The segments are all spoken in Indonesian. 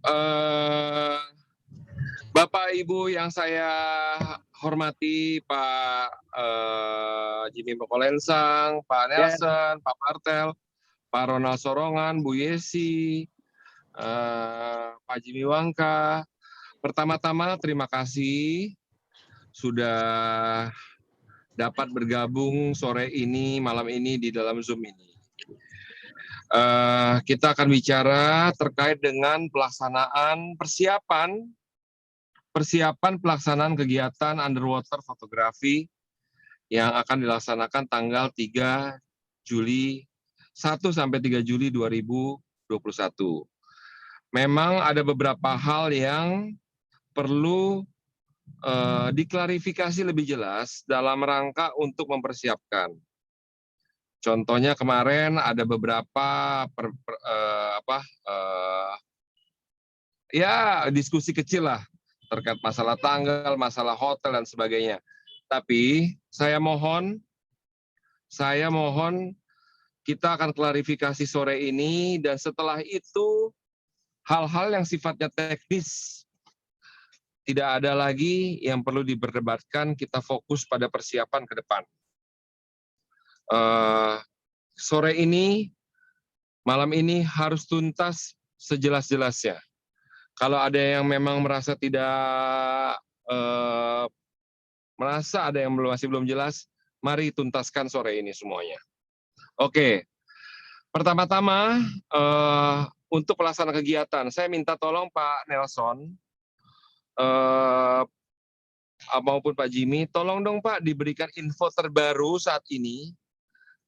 Eh, Bapak Ibu yang saya hormati, Pak Jimmy Mokolensang, Pak Nelson, Pak Martel, Pak Ronald Sorongan, Bu Yesi, Pak Jimmy Wangka. Pertama-tama terima kasih sudah dapat bergabung sore ini, malam ini di dalam Zoom ini. Kita akan bicara terkait dengan pelaksanaan persiapan pelaksanaan kegiatan underwater fotografi yang akan dilaksanakan tanggal 3 Juli 1 sampai 3 Juli 2021. Memang ada beberapa hal yang perlu diklarifikasi lebih jelas dalam rangka untuk mempersiapkan. Contohnya kemarin ada beberapa diskusi kecil lah terkait masalah tanggal, masalah hotel dan sebagainya. Tapi saya mohon kita akan klarifikasi sore ini dan setelah itu hal-hal yang sifatnya teknis tidak ada lagi yang perlu diperdebatkan, kita fokus pada persiapan ke depan. Sore ini, malam ini harus tuntas sejelas-jelasnya. Kalau ada yang memang merasa ada yang masih belum jelas, mari tuntaskan sore ini semuanya. Oke, pertama-tama untuk pelaksanaan kegiatan, saya minta tolong Pak Nelson maupun Pak Jimmy, tolong dong Pak diberikan info terbaru saat ini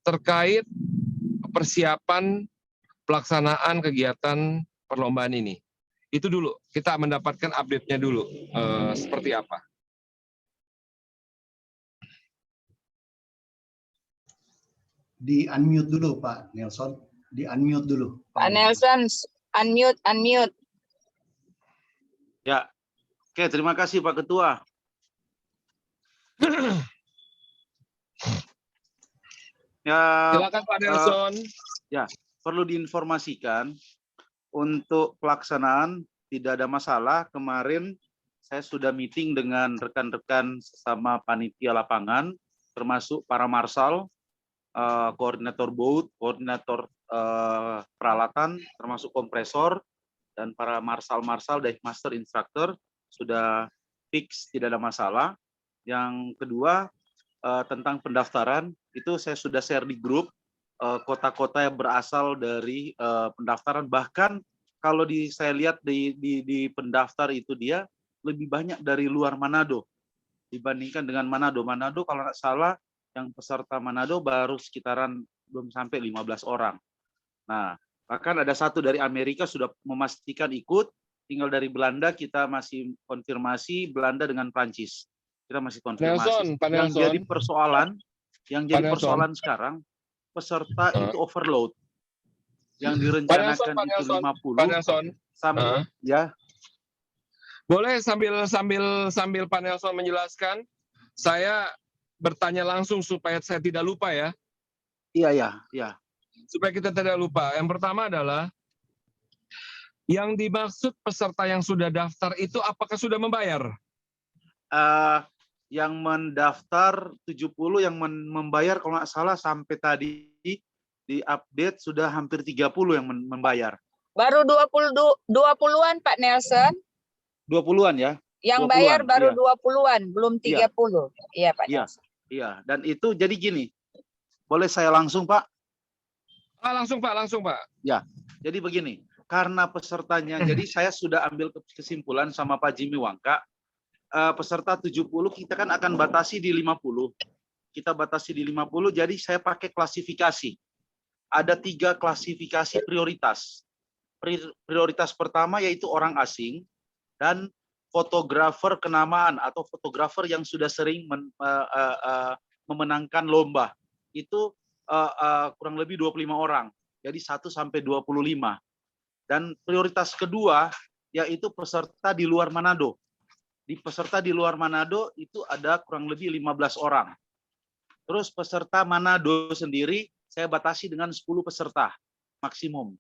terkait persiapan pelaksanaan kegiatan perlombaan ini. Itu dulu, kita mendapatkan update-nya dulu, seperti apa. Di-unmute dulu Pak Nelson, di-unmute dulu. Pak Nelson, unmute. Ya, oke, terima kasih Pak Ketua. Ya, silakan Pak Nelson. Ya, perlu diinformasikan untuk pelaksanaan tidak ada masalah. Kemarin saya sudah meeting dengan rekan-rekan sesama panitia lapangan, termasuk para marshal, koordinator boat, koordinator peralatan, termasuk kompresor, dan para marshal dive master instructor sudah fix, tidak ada masalah. Yang kedua, tentang pendaftaran, itu saya sudah share di grup kota-kota yang berasal dari pendaftaran. Bahkan kalau saya lihat di pendaftar itu dia lebih banyak dari luar Manado dibandingkan dengan Manado. Manado kalau nggak salah yang peserta Manado baru sekitaran belum sampai 15 orang. Nah, bahkan ada satu dari Amerika sudah memastikan ikut, tinggal dari Belanda kita masih konfirmasi, Belanda dengan Prancis. Kita masih konfirmasi. Yang jadi persoalan sekarang, peserta itu overload. Yang direncanakan itu 50. Ya. Boleh sambil Pak Nelson menjelaskan, saya bertanya langsung supaya saya tidak lupa ya. Iya. Supaya kita tidak lupa. Yang pertama adalah yang dimaksud peserta yang sudah daftar itu apakah sudah membayar? Yang mendaftar 70, yang membayar kalau nggak salah sampai tadi di update sudah hampir 30 yang membayar. Baru 20-an Pak Nelson. 20-an ya? Yang 20-an, bayar baru iya. 20-an, belum 30. Iya Pak Nelson. Iya, dan itu jadi gini. Boleh saya langsung Pak? Langsung Pak. Ya, jadi begini. Karena pesertanya, jadi saya sudah ambil kesimpulan sama Pak Jimmy Wangka, peserta 70 kita kan akan batasi di 50. Kita batasi di 50, jadi saya pakai klasifikasi. Ada 3 klasifikasi prioritas. Prioritas pertama yaitu orang asing dan fotografer kenamaan atau fotografer yang sudah sering memenangkan lomba. Itu kurang lebih 25 orang. Jadi 1 sampai 25. Dan prioritas kedua yaitu peserta di luar Manado. Di peserta di luar Manado itu ada kurang lebih 15 orang. Terus peserta Manado sendiri saya batasi dengan 10 peserta maksimum.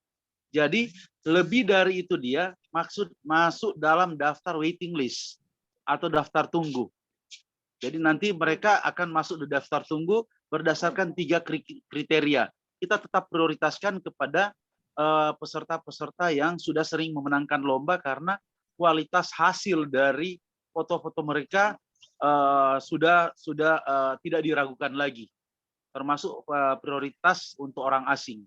Jadi lebih dari itu dia masuk dalam daftar waiting list atau daftar tunggu. Jadi nanti mereka akan masuk di daftar tunggu berdasarkan 3 kriteria. Kita tetap prioritaskan kepada peserta-peserta yang sudah sering memenangkan lomba karena kualitas hasil dari foto-foto mereka sudah tidak diragukan lagi, termasuk prioritas untuk orang asing.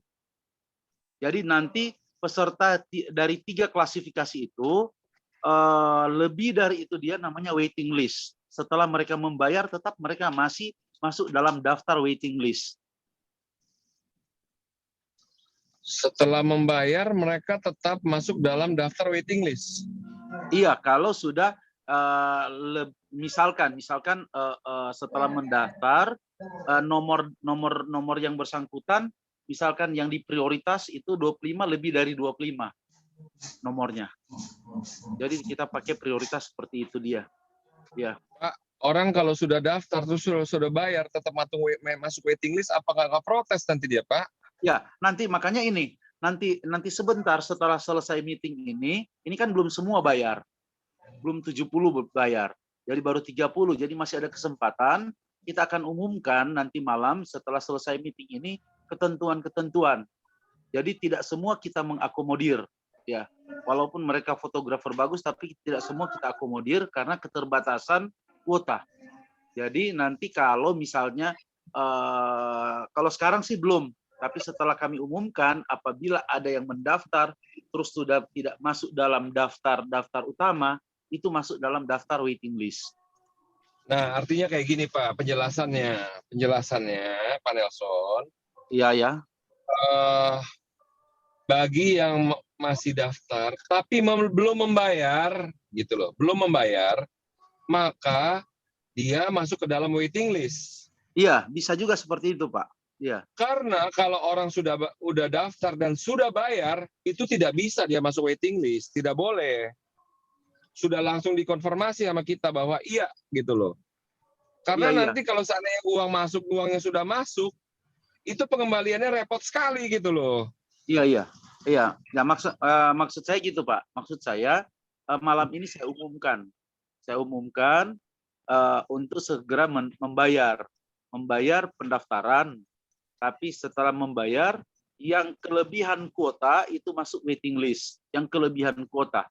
Jadi nanti peserta dari 3 klasifikasi itu lebih dari itu dia namanya waiting list. Setelah mereka membayar, tetap mereka masih masuk dalam daftar waiting list. Setelah membayar, mereka tetap masuk dalam daftar waiting list. Iya, kalau sudah misalkan setelah mendaftar nomor yang bersangkutan, misalkan yang diprioritas itu 25 lebih dari 25 nomornya. Jadi kita pakai prioritas seperti itu dia. Ya. Pak, orang kalau sudah daftar terus sudah bayar tetap masuk waiting list, apakah nggak protes nanti dia, Pak? Ya, nanti makanya ini, nanti sebentar setelah selesai meeting ini kan belum semua bayar. Belum 70 bayar. Jadi baru 30, jadi masih ada kesempatan. Kita akan umumkan nanti malam setelah selesai meeting ini ketentuan-ketentuan. Jadi tidak semua kita mengakomodir, ya. Walaupun mereka fotografer bagus, tapi tidak semua kita akomodir karena keterbatasan kuota. Jadi nanti kalau misalnya, kalau sekarang sih belum, tapi setelah kami umumkan, apabila ada yang mendaftar, terus sudah tidak masuk dalam daftar utama, itu masuk dalam daftar waiting list. Nah, artinya kayak gini, Pak, penjelasannya, Pak Nelson. Iya, ya. Bagi yang masih daftar, tapi belum membayar, gitu loh, belum membayar, maka dia masuk ke dalam waiting list. Iya, bisa juga seperti itu, Pak. Iya. Karena kalau orang sudah daftar dan sudah bayar, itu tidak bisa dia masuk waiting list, tidak boleh. Sudah langsung dikonfirmasi sama kita bahwa iya, gitu loh. Karena Iya, nanti kalau seandainya uangnya sudah masuk, itu pengembaliannya repot sekali, gitu loh. Iya. Ya, maksud saya gitu, Pak. Maksud saya malam ini saya umumkan untuk segera membayar pendaftaran. Tapi setelah membayar, yang kelebihan kuota itu masuk waiting list. Yang kelebihan kuota.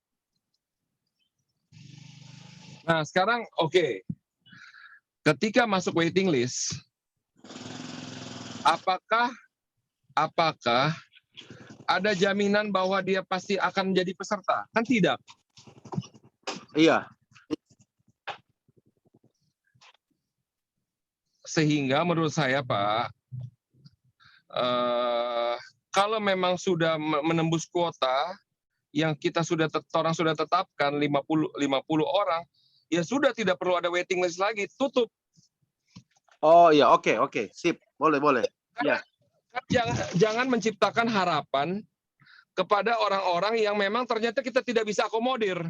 Nah, sekarang oke. Ketika masuk waiting list, apakah ada jaminan bahwa dia pasti akan menjadi peserta? Kan tidak. Iya. Sehingga menurut saya, Pak, kalau memang sudah menembus kuota yang orang sudah tetapkan 50 orang, ya sudah tidak perlu ada waiting list lagi, tutup. Oh iya, oke, sip, boleh. Ya. Jangan menciptakan harapan kepada orang-orang yang memang ternyata kita tidak bisa akomodir.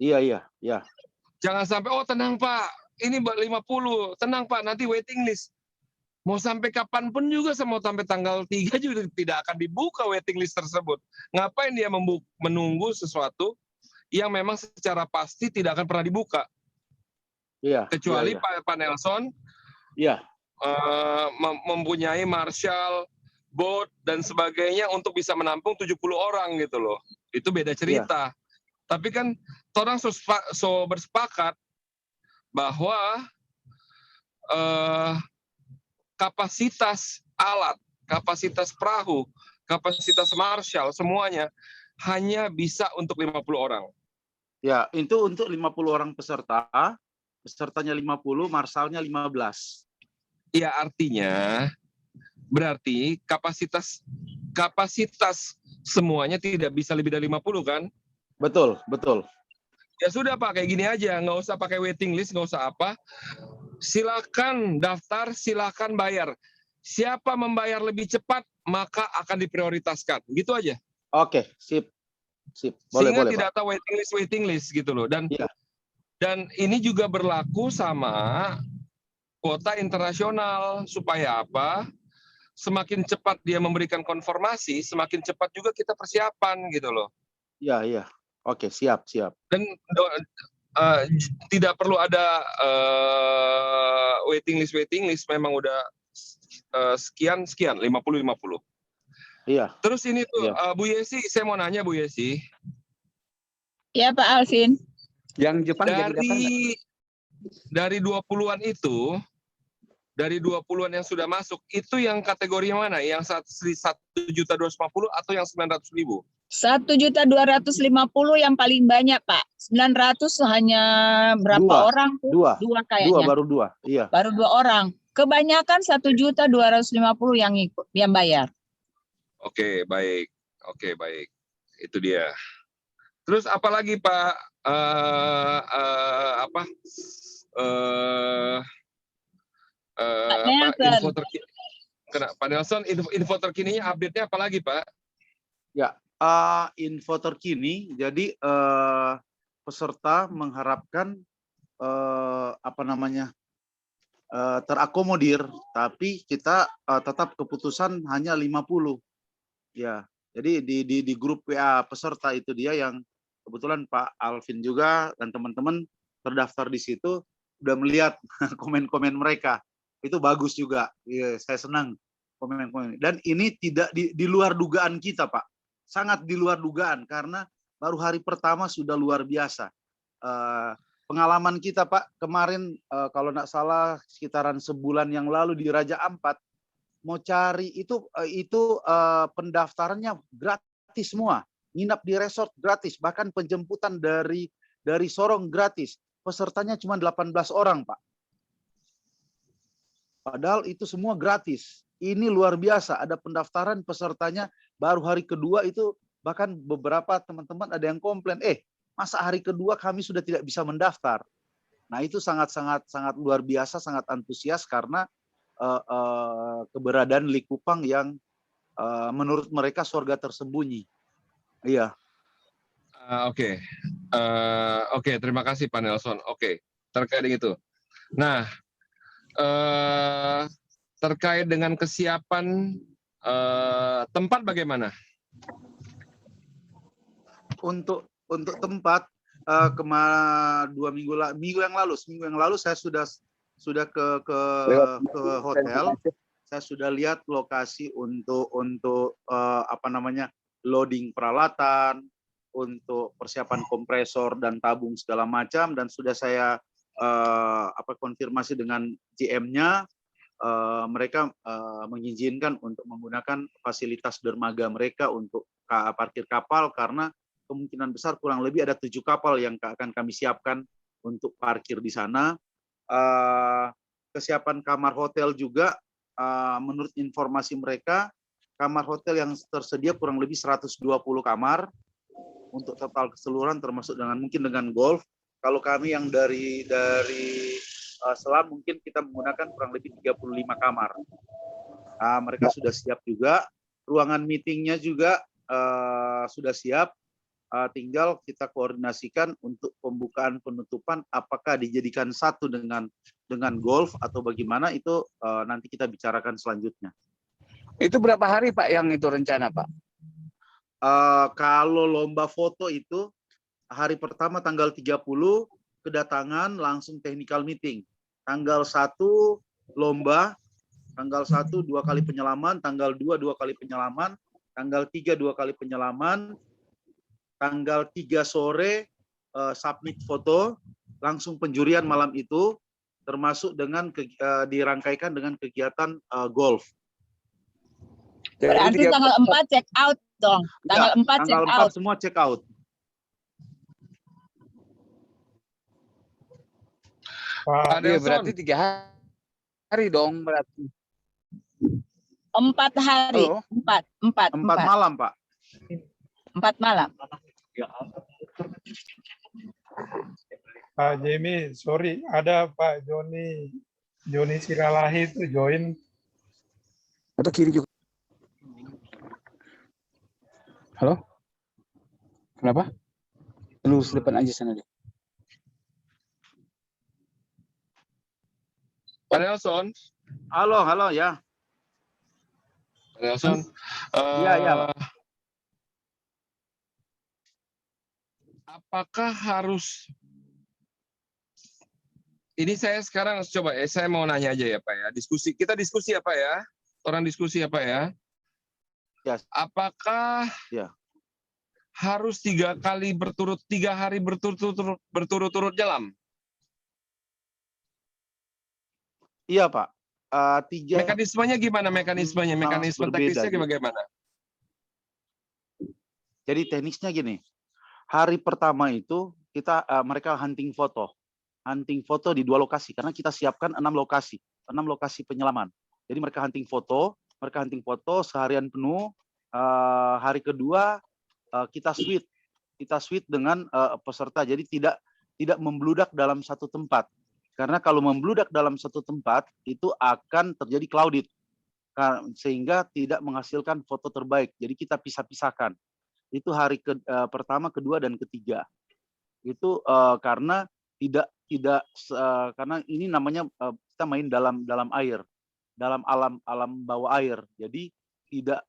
Iya. Jangan sampai, oh tenang Pak, ini 50, tenang Pak, nanti waiting list. Mau sampai kapanpun juga, mau sampai tanggal 3 juga tidak akan dibuka waiting list tersebut. Ngapain dia menunggu sesuatu yang memang secara pasti tidak akan pernah dibuka? Iya. Kecuali iya. Pak Nelson mempunyai marshal, boat, dan sebagainya untuk bisa menampung 70 orang gitu loh. Itu beda cerita. Tapi kan orang bersepakat bahwa kapasitas alat, kapasitas perahu, kapasitas marshal, semuanya hanya bisa untuk 50 orang. Ya, itu untuk 50 orang pesertanya 50, marsalnya 15. Ya, artinya berarti kapasitas semuanya tidak bisa lebih dari 50 kan? Betul. Ya sudah Pak, kayak gini aja, nggak usah pakai waiting list, nggak usah apa. Silakan daftar, silakan bayar. Siapa membayar lebih cepat, maka akan diprioritaskan. Gitu aja. Oke, sip. Boleh, sehingga boleh, tidak Pak. ada waiting list gitu loh. Dan Iya. dan ini juga berlaku sama kuota internasional, supaya apa? Semakin cepat dia memberikan konfirmasi, semakin cepat juga kita persiapan gitu loh. Iya. Oke, siap. Dan tidak perlu ada waiting list, memang udah sekian 50. Iya. Terus ini tuh Iya. Bu Yesi, saya mau nanya Bu Yesi, Ya Pak Alvin. Yang Jepang jadi daftar nggak? dari 20-an itu, dari 20-an yang sudah masuk, itu yang kategori mana? Yang 1.250.000 atau yang 900.000? 1.250.000 yang paling banyak Pak. 900 hanya berapa Dua. orang tuh? Dua. Dua Dua, kayaknya. baru dua. Iya. Baru 2 orang. Kebanyakan 1.250.000 yang ikut, yang bayar. Oke, baik. Itu dia. Terus apalagi Pak info terkini? Pak Nelson, info terkininya update-nya apa lagi Pak? Ya, info terkini. Jadi peserta mengharapkan terakomodir, tapi kita tetap keputusan hanya 50. Ya, jadi di grup WA peserta itu dia yang kebetulan Pak Alvin juga dan teman-teman terdaftar di situ udah melihat komen-komen mereka. Itu bagus juga. Ya, saya senang komen-komen. Dan ini tidak di luar dugaan kita, Pak. Sangat di luar dugaan karena baru hari pertama sudah luar biasa. Pengalaman kita Pak kemarin kalau nggak salah sekitaran sebulan yang lalu di Raja Ampat mau cari itu pendaftarannya gratis semua, nginap di resort gratis, bahkan penjemputan dari Sorong gratis, pesertanya cuma 18 orang Pak. Padahal itu semua gratis. Ini luar biasa, ada pendaftaran pesertanya baru hari kedua itu, bahkan beberapa teman-teman ada yang komplain, masa hari kedua kami sudah tidak bisa mendaftar. Nah itu sangat luar biasa, sangat antusias karena keberadaan Likupang yang menurut mereka surga tersembunyi. Iya. Oke, terima kasih Pak Nelson. Oke, terkait dengan itu. Nah, terkait dengan kesiapan tempat bagaimana? Untuk tempat seminggu yang lalu saya sudah ke hotel. Saya sudah lihat lokasi untuk loading peralatan, untuk persiapan kompresor dan tabung segala macam, dan sudah saya konfirmasi dengan GM-nya. Mereka mengizinkan untuk menggunakan fasilitas dermaga mereka untuk parkir kapal karena kemungkinan besar kurang lebih ada 7 kapal yang akan kami siapkan untuk parkir di sana. Kesiapan kamar hotel juga, menurut informasi mereka, kamar hotel yang tersedia kurang lebih 120 kamar untuk total keseluruhan termasuk dengan golf. Kalau kami yang dari Selam mungkin kita menggunakan kurang lebih 35 kamar. Mereka sudah siap juga. Ruangan meetingnya juga sudah siap. Tinggal kita koordinasikan untuk pembukaan penutupan apakah dijadikan satu dengan golf atau bagaimana itu nanti kita bicarakan selanjutnya. Itu berapa hari Pak yang itu rencana Pak? Kalau lomba foto itu hari pertama tanggal 30 kedatangan langsung technical meeting. Tanggal 1 lomba, tanggal 1 2 kali penyelaman, tanggal 2 2 kali penyelaman, tanggal 3 2 kali penyelaman. Tanggal 3 sore submit foto, langsung penjurian malam itu, termasuk dengan dirangkaikan dengan kegiatan golf. Berarti tanggal 4 check out dong. Tanggal 4 check tanggal 4 out. semua check out. Iya, berarti 3 hari dong berarti. 4 hari. Halo? 4 malam Pak. 4 malam. Pak Jimmy, sorry, ada Pak Joni Siralahi itu join. Atau kiri juga. Halo? Kenapa? Lurus depan aja sana deh. Pak Nelson. Halo ya. Pak Nelson. Iya Pak. apakah harus ini saya sekarang coba saya mau nanya aja ya Pak ya. Kita diskusi apa ya? Orang diskusi apa ya? Ya. Apakah Ya. harus 3 hari berturut-turut jalan? Iya Pak. Tiga Mekanismenya gimana? Mekanisme berbeda, teknisnya gitu. bagaimana? Jadi teknisnya gini. Hari pertama itu mereka hunting foto di 2 lokasi karena kita siapkan 6 lokasi penyelaman. Jadi mereka hunting foto seharian penuh. Hari kedua kita suite dengan peserta. Jadi tidak membludak dalam satu tempat. Karena kalau membludak dalam satu tempat itu akan terjadi clouded sehingga tidak menghasilkan foto terbaik. Jadi kita pisah-pisahkan. Itu hari pertama, kedua, dan ketiga. Itu karena karena ini namanya kita main dalam air, dalam alam bawah air. Jadi tidak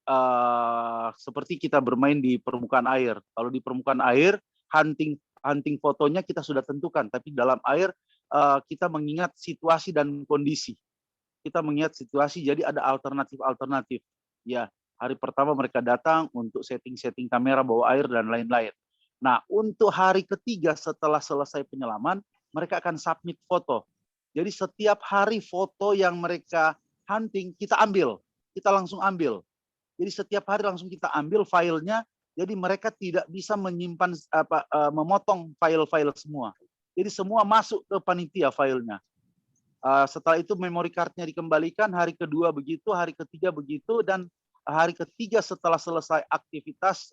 seperti kita bermain di permukaan air. Kalau di permukaan air hunting fotonya kita sudah tentukan, tapi dalam air kita mengingat situasi dan kondisi. Jadi ada alternatif. Ya, hari pertama mereka datang untuk setting kamera bawah air dan lain-lain. Nah, untuk hari ketiga setelah selesai penyelaman, mereka akan submit foto. Jadi setiap hari foto yang mereka hunting, kita langsung ambil. Jadi setiap hari langsung kita ambil filenya, jadi mereka tidak bisa menyimpan memotong file-file semua. Jadi semua masuk ke panitia filenya. Setelah itu memory card-nya dikembalikan, hari kedua begitu, hari ketiga begitu, dan hari ketiga setelah selesai aktivitas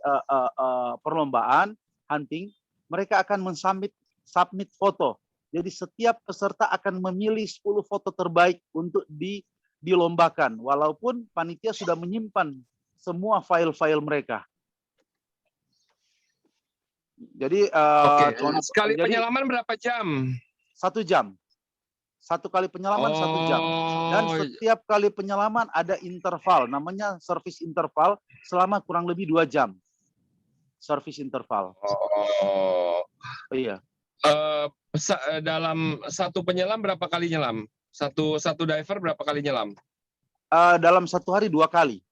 perlombaan, hunting, mereka akan submit foto. Jadi setiap peserta akan memilih 10 foto terbaik untuk dilombakan, walaupun panitia sudah menyimpan semua file-file mereka. Jadi, Sekali penyelaman berapa jam? 1 jam. 1 kali penyelaman 1 jam. Dan setiap kali penyelaman ada interval, namanya service interval selama kurang lebih 2 jam. Service interval. Iya. Dalam satu penyelam berapa kali nyelam? Satu diver berapa kali nyelam? Dalam 1 hari 2 kali.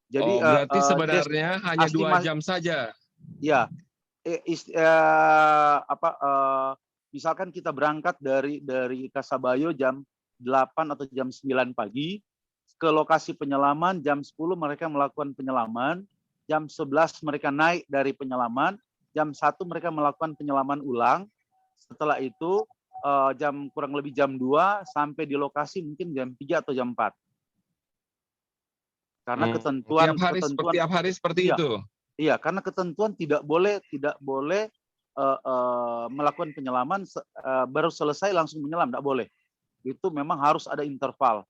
Jadi berarti sebenarnya hanya 2 jam saja. Ya. Misalkan kita berangkat dari Kasabayo jam 8 atau jam 9 pagi, ke lokasi penyelaman jam 10 mereka melakukan penyelaman, jam 11 mereka naik dari penyelaman, jam 1 mereka melakukan penyelaman ulang. Setelah itu kurang lebih jam 2 sampai di lokasi mungkin jam 3 atau jam 4. Karena ketentuan tiap hari seperti itu. Iya, karena ketentuan tidak boleh melakukan penyelaman baru selesai langsung menyelam, tidak boleh. Itu memang harus ada interval.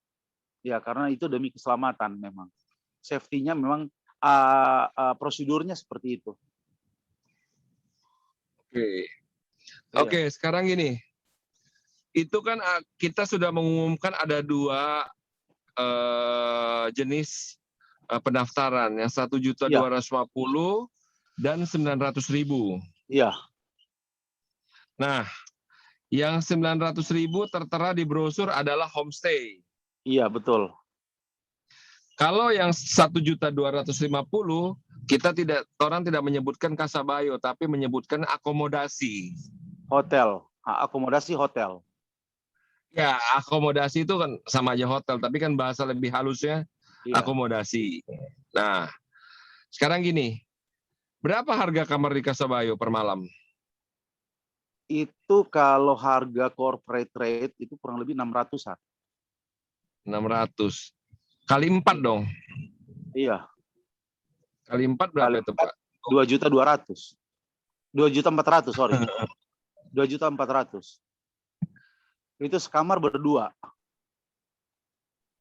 Ya, karena itu demi keselamatan memang. Safety-nya memang prosedurnya seperti itu. Oke, sekarang gini. Itu kan kita sudah mengumumkan ada 2 jenis pendaftaran, yang 1.250.000 dan 900.000. Iya. Nah, yang 900.000 tertera di brosur adalah homestay. Iya, betul. Kalau yang 1.250.000 orang tidak menyebutkan Kasabayo, tapi menyebutkan akomodasi. Akomodasi hotel. Ya, akomodasi itu kan sama aja hotel, tapi kan bahasa lebih halusnya akomodasi. Nah, sekarang gini, berapa harga kamar di Kasabayo per malam? Itu kalau harga corporate rate itu kurang lebih 600-an. 600. Kali 4 dong. Iya. Kali 4 berapa itu, Pak? 2.200.000. 2.400.000, sorry. 2.400.000. Itu sekamar berdua.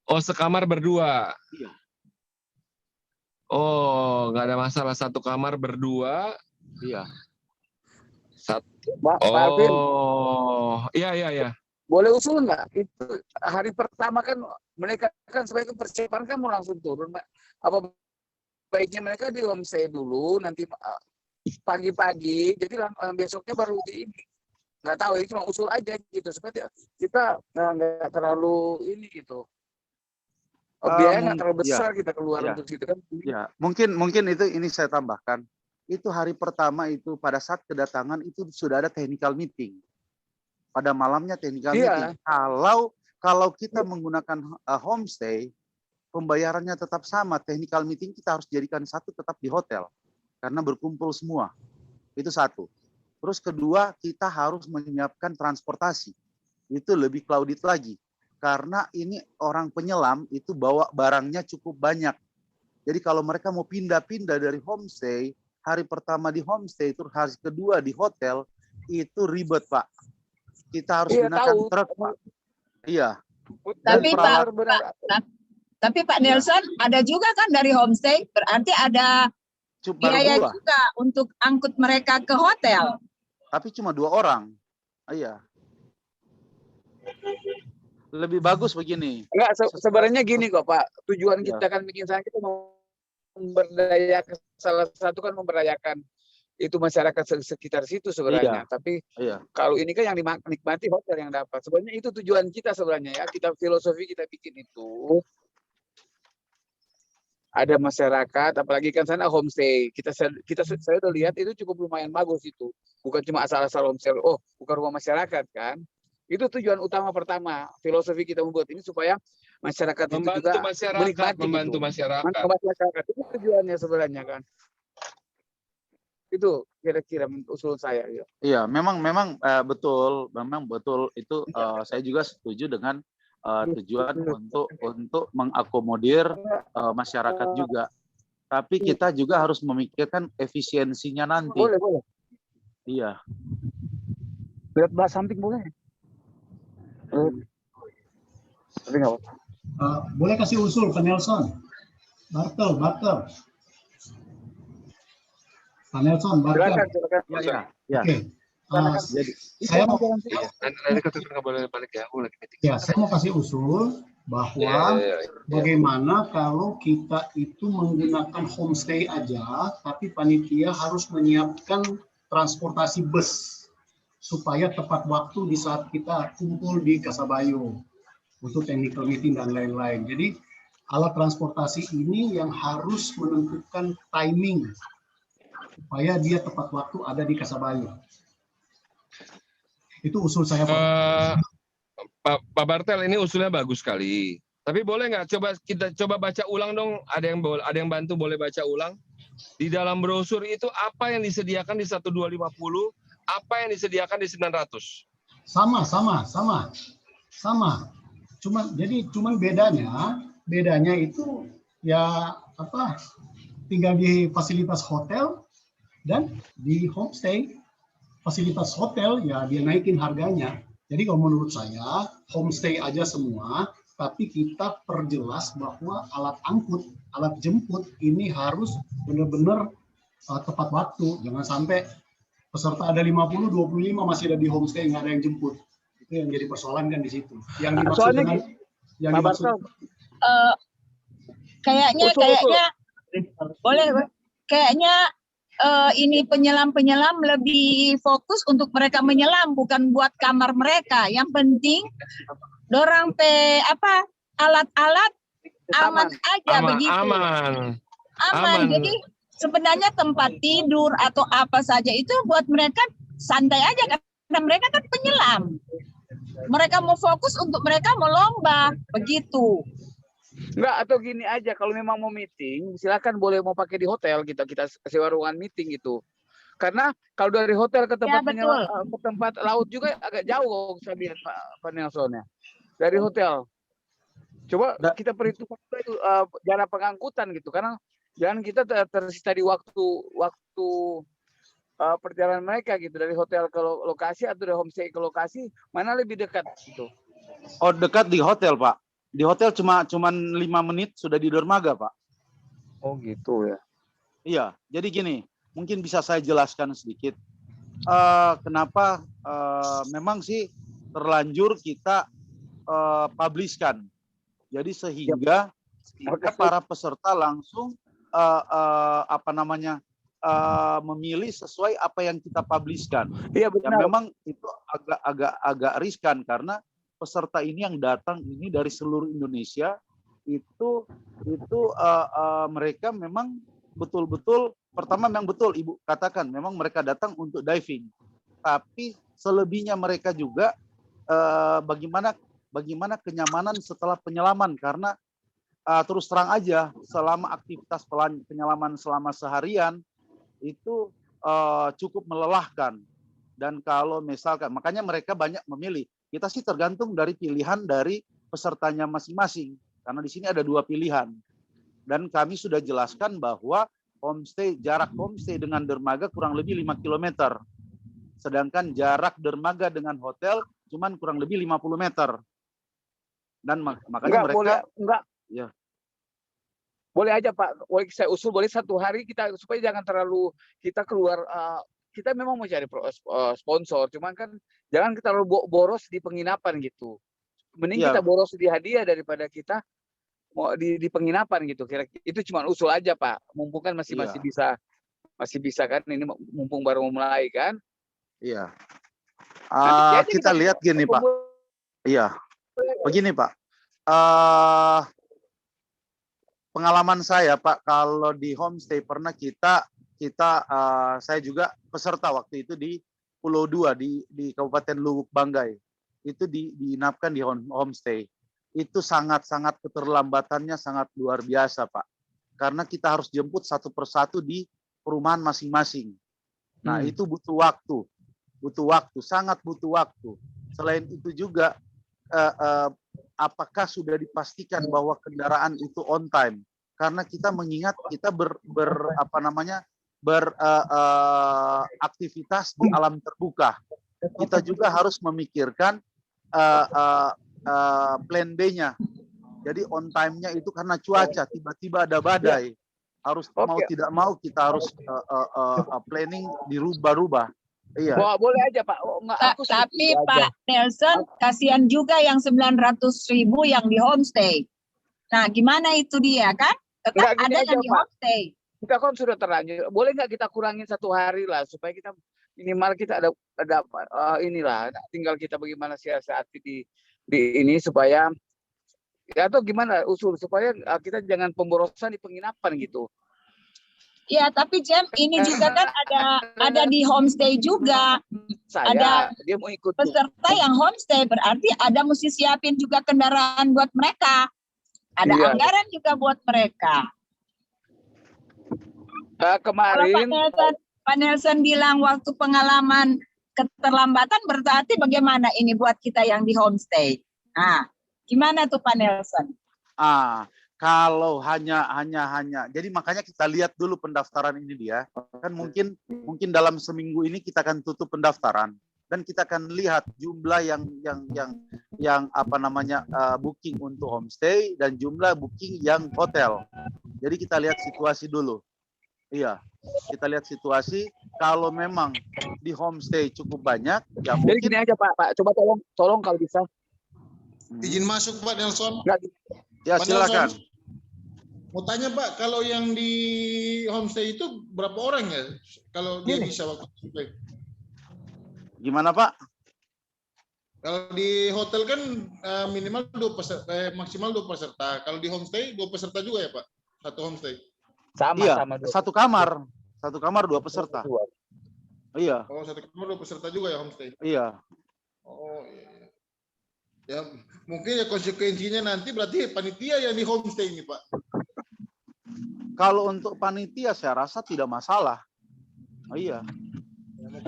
Oh, sekamar berdua. Iya. Oh, nggak ada masalah, satu kamar berdua. Iya. Pak Alvin, iya. boleh usul nggak? Itu hari pertama kan mereka kan sebagai persiapan kan mau langsung turun, Pak. Apa baiknya mereka di homestay dulu, nanti pagi-pagi, jadi besoknya baru di ini. Nggak tahu, ini cuma usul aja gitu supaya kita nggak terlalu ini gitu. Biaya nggak terlalu besar kita keluar ya. untuk situ kan. Ya, mungkin ini saya tambahkan. Itu hari pertama itu pada saat kedatangan itu sudah ada technical meeting. Pada malamnya technical meeting. Kalau kita menggunakan homestay, pembayarannya tetap sama. Technical meeting kita harus jadikan satu tetap di hotel karena berkumpul semua. Itu satu. Terus kedua, kita harus menyiapkan transportasi. Itu lebih crowded lagi. Karena ini orang penyelam itu bawa barangnya cukup banyak. Jadi kalau mereka mau pindah-pindah dari homestay, hari pertama di homestay, terus hari kedua di hotel, itu ribet, Pak. Kita harus gunakan truk, Pak. Iya. Tapi Pak Nelson, ada juga kan dari homestay, berarti ada biaya juga untuk angkut mereka ke hotel. Tapi cuma 2 orang. Iya. Lebih bagus begini. Enggak, sebenarnya gini kok Pak. Tujuan kita kan bikin sana, kita mau memberdayakan, salah satu kan memberdayakan itu masyarakat sekitar situ sebenarnya. Tapi kalau ini kan yang dinikmati hotel yang dapat. Sebenarnya itu tujuan kita sebenarnya ya. Kita filosofi kita bikin itu. Ada masyarakat, apalagi kan sana homestay. Saya udah lihat itu cukup lumayan bagus itu. Bukan cuma asal-asal homestay. Oh, bukan rumah masyarakat kan. Itu tujuan utama pertama. Filosofi kita membuat ini supaya masyarakat itu juga menikmati. Membantu masyarakat. Itu tujuannya sebenarnya kan. Itu kira-kira usul saya. Ya. Iya, memang betul itu saya juga setuju dengan tujuan untuk mengakomodir masyarakat juga. Tapi kita juga harus memikirkan efisiensinya nanti. Boleh. Iya. Lihat bahas samping boleh. Tapi nggak apa-apa. Boleh kasih usul ke Nelson? Bartel. Pak Nelson, Bartel. Silakan. Ya. Oke. Jadi Saya mau Nanti nggak boleh balik ya, aku lagi meeting. Ya, saya mau kasih usul bahwa bagaimana kalau kita itu menggunakan homestay aja, tapi panitia harus menyiapkan transportasi bus supaya tepat waktu di saat kita kumpul di Kasabayo untuk technical meeting dan lain-lain. Jadi alat transportasi ini yang harus menentukan timing supaya dia tepat waktu ada di Kasabayo. Itu usul saya, Pak. Pak Bartel, ini usulnya bagus sekali. Tapi boleh nggak kita coba baca ulang dong? Ada yang bantu boleh baca ulang? Di dalam brosur itu apa yang disediakan di 1250, apa yang disediakan di 900? Sama. Cuman bedanya itu ya tinggal di fasilitas hotel dan di homestay. Fasilitas hotel ya dia naikin harganya. Jadi kalau menurut saya homestay aja semua, tapi kita perjelas bahwa alat angkut, alat jemput ini harus benar-benar tepat waktu. Jangan sampai peserta ada 50, 25 masih ada di homestay, nggak ada yang jemput. Itu yang jadi persoalan kan di situ. Yang dimaksud kayaknya ini penyelam lebih fokus untuk mereka menyelam, bukan buat kamar mereka. Yang penting dorang alat-alat aman aja begitu. Aman. Jadi sebenarnya tempat tidur atau apa saja itu buat mereka santai aja karena mereka kan penyelam. Mereka mau fokus untuk mereka mau lomba begitu. Enggak, atau gini aja, kalau memang mau meeting, silakan boleh mau pakai di hotel, kita sewa ruangan meeting itu. Karena kalau dari hotel ke tempat ke tempat laut juga agak jauh, saya lihat Pak Nelson ya. Dari hotel. Coba kita perhitungkan itu jarak pengangkutan gitu, karena jangan kita tersisa di waktu perjalanan mereka gitu, dari hotel ke lokasi atau dari homestay ke lokasi, mana lebih dekat gitu. Oh, dekat di hotel, Pak. Di hotel cuman 5 menit sudah di dermaga, Pak. Oh gitu ya. Iya, jadi gini, mungkin bisa saya jelaskan sedikit. Kenapa memang sih terlanjur kita publishkan. Jadi sehingga para peserta langsung memilih sesuai apa yang kita publishkan. Iya Yang benar. memang itu agak riskan karena peserta ini yang datang ini dari seluruh Indonesia itu mereka memang betul-betul pertama memang betul Ibu katakan memang mereka datang untuk diving, tapi selebihnya mereka juga bagaimana kenyamanan setelah penyelaman karena terus terang aja selama aktivitas penyelaman selama seharian itu cukup melelahkan. Dan kalau misalkan makanya mereka banyak memilih, kita sih tergantung dari pilihan dari pesertanya masing-masing karena di sini ada 2 pilihan dan kami sudah jelaskan bahwa jarak homestay dengan dermaga kurang lebih 5 km, sedangkan jarak dermaga dengan hotel cuman kurang lebih 50 meter. Dan makanya mereka ya. Boleh aja Pak, boleh saya usul boleh 1 hari kita supaya jangan terlalu kita keluar. Kita memang mau cari sponsor, cuman kan jangan kita terlalu boros di penginapan gitu. Mending kita boros di hadiah daripada kita mau di penginapan gitu. Kira itu cuma usul aja Pak. Mumpung kan masih bisa kan ini mumpung baru mulai kan. Iya. Nanti Kita lihat gini Pak. Iya. Begini Pak. Pengalaman saya Pak kalau di homestay pernah saya juga peserta waktu itu di Pulau 2 di Kabupaten Lubuk Banggai. Itu diinapkan di homestay. Itu sangat-sangat keterlambatannya sangat luar biasa Pak. Karena kita harus jemput satu persatu di perumahan masing-masing. Nah itu butuh waktu, sangat butuh waktu. Selain itu juga apakah sudah dipastikan bahwa kendaraan itu on time? Karena kita mengingat kita beraktivitas di alam terbuka. Kita juga harus memikirkan plan B-nya. Jadi on time-nya itu karena cuaca, tiba-tiba ada badai. Mau tidak mau kita harus planning dirubah-rubah. Iya. Boleh aja Pak. Tapi Pak Nelson, kasihan juga yang 900.000 yang di homestay. Nah, gimana itu dia kan? Tetap ada yang di homestay. Kita kan sudah terlanjur. Boleh nggak kita kurangin 1 hari lah supaya kita minimal kita ada inilah. Tinggal kita bagaimana siasati di ini supaya atau gimana usul supaya kita jangan pemborosan di penginapan gitu. Ya, tapi Jem, ini juga kan ada di homestay juga. Ada dia mau ikut peserta yang homestay, berarti ada mesti siapin juga kendaraan buat mereka. Ada anggaran juga buat mereka. Kemarin kalau Pak Nelson bilang waktu pengalaman keterlambatan, berarti bagaimana ini buat kita yang di homestay? Nah, gimana tuh Pak Nelson? Kalau hanya jadi makanya kita lihat dulu pendaftaran ini dia kan mungkin dalam seminggu ini kita akan tutup pendaftaran dan kita akan lihat jumlah yang booking untuk homestay dan jumlah booking yang hotel. Jadi kita lihat situasi dulu. Iya, kita lihat situasi. Kalau memang di homestay cukup banyak, ya mungkin. Jadi gini aja Pak, coba tolong kalau bisa. Izin masuk Pak Nelson. Ya Pak silakan. Nelson, mau tanya Pak, kalau yang di homestay itu berapa orang ya? Kalau dia bisa waktu itu? Gimana Pak? Kalau di hotel kan minimal 2 peserta, maksimal 2 peserta. Kalau di homestay 2 peserta juga ya Pak? Satu homestay. Sama. Satu kamar 2 peserta. Iya. Oh, satu kamar 2 peserta juga ya homestay. Iya. Oh iya. Ya mungkin ya konsekuensinya nanti berarti panitia yang di homestay ini Pak. Kalau untuk panitia saya rasa tidak masalah. Oh, iya.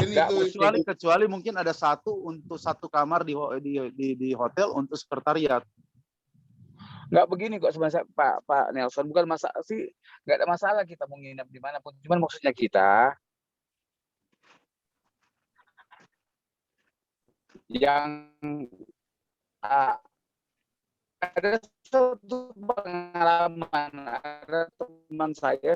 Ya, mungkin kecuali mungkin ada satu kamar di hotel untuk sekretariat. Nggak begini kok sebenarnya Pak Nelson, bukan masalah sih, nggak ada masalah kita mau nginep di mana pun. Cuman maksudnya kita yang ada satu pengalaman, ada teman saya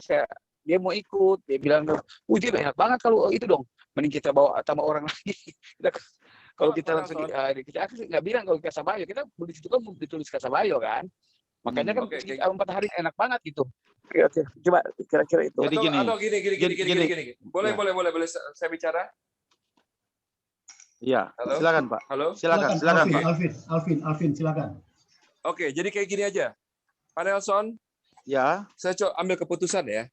dia mau ikut, dia bilang, dia enak banget kalau itu dong, mending kita bawa sama orang lagi. Kalau kita langsung kita nggak bilang kalau Kasabayo, kita di situ kan ditulis Kasabayo kan. Makanya kan Oke, kayak 4 hari enak banget gitu. Kira-kira, coba kira-kira itu. Jadi gini. atau gini. Boleh, Ya. boleh saya bicara? Iya, Halo? silakan Pak. Halo? Silakan Alvin, Pak. Alvin, silakan. Oke, jadi kayak gini aja. Pak Nelson, Ya, saya coba ambil keputusan ya.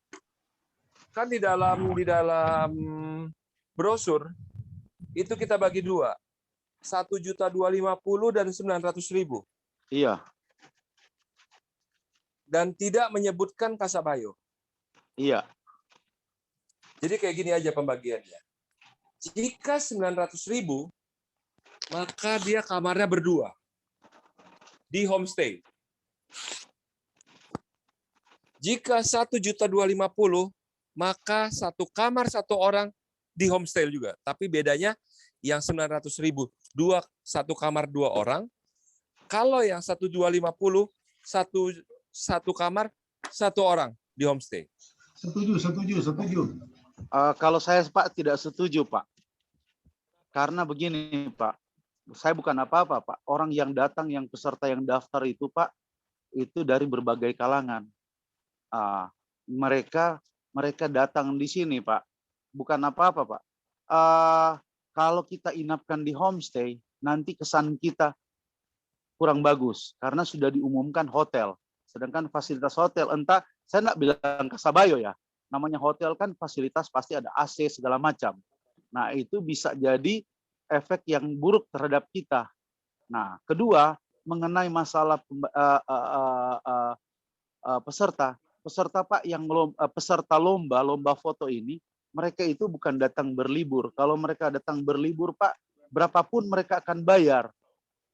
Kan di dalam brosur itu kita bagi dua. 1.250.000 dan 900.000. iya, Dan tidak menyebutkan Kasabayo. iya. Jadi kayak gini aja pembagiannya. Jika 900.000, maka dia kamarnya berdua di homestay. Jika 1.250.000, maka satu kamar satu orang di homestay juga. Tapi bedanya yang 900.000 satu kamar 2 orang. Kalau yang 1.250 satu kamar 1 orang di homestay. Setuju. Kalau saya Pak tidak setuju Pak. Karena begini Pak, saya bukan apa-apa Pak. Orang yang datang, yang peserta yang daftar itu Pak, itu dari berbagai kalangan. Mereka datang di sini Pak, bukan apa-apa Pak. Kalau kita inapkan di homestay, nanti kesan kita kurang bagus karena sudah diumumkan hotel. Sedangkan fasilitas hotel, entah saya nggak bilang Kasabayo ya, namanya hotel kan fasilitas pasti ada AC segala macam. Nah itu bisa jadi efek yang buruk terhadap kita. Nah kedua mengenai masalah peserta Pak yang peserta lomba foto ini, mereka itu bukan datang berlibur. Kalau mereka datang berlibur Pak, berapapun mereka akan bayar.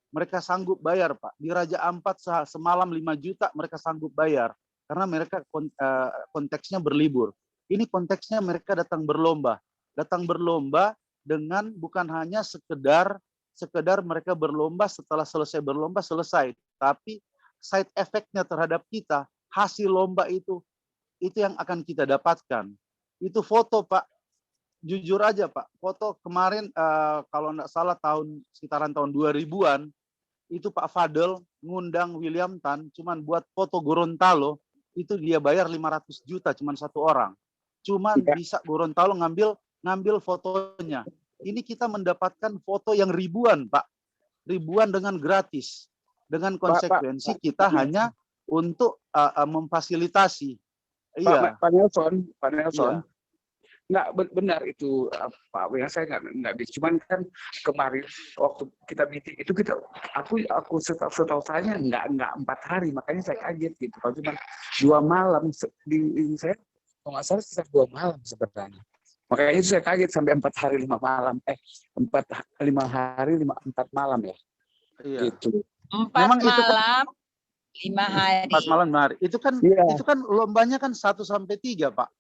Mereka sanggup bayar Pak. Di Raja Ampat semalam 5 juta mereka sanggup bayar. Karena mereka konteksnya berlibur. Ini konteksnya mereka datang berlomba. Datang berlomba dengan bukan hanya sekedar mereka berlomba, setelah selesai berlomba selesai. Tapi side effect-nya terhadap kita, hasil lomba itu yang akan kita dapatkan. Itu foto Pak. Jujur aja Pak, foto kemarin kalau nggak salah sekitaran tahun 2000-an, itu Pak Fadel ngundang William Tan cuman buat foto Gorontalo, itu dia bayar 500 juta cuman 1 orang. Cuman bisa Gorontalo ngambil fotonya. Ini kita mendapatkan foto yang ribuan Pak. Ribuan dengan gratis. Dengan konsekuensi kita hanya untuk memfasilitasi. Iya. Pak Nelson, Iya. nggak benar itu Pak. Yang saya nggak bisa. Cuman kan kemarin waktu kita meeting itu aku setahu saya nggak 4 hari, makanya saya kaget gitu. Kalau cuma 2 malam saya kalau nggak salah sekitar 2 malam sebenarnya. Makanya itu saya kaget sampai 4 hari 5 malam. 5 hari 4 malam ya. Iya. Gitu. 4 Memang itu malam, 5 hari. 4 malam 5 hari. Itu kan lombanya kan 1 sampai 3 Pak.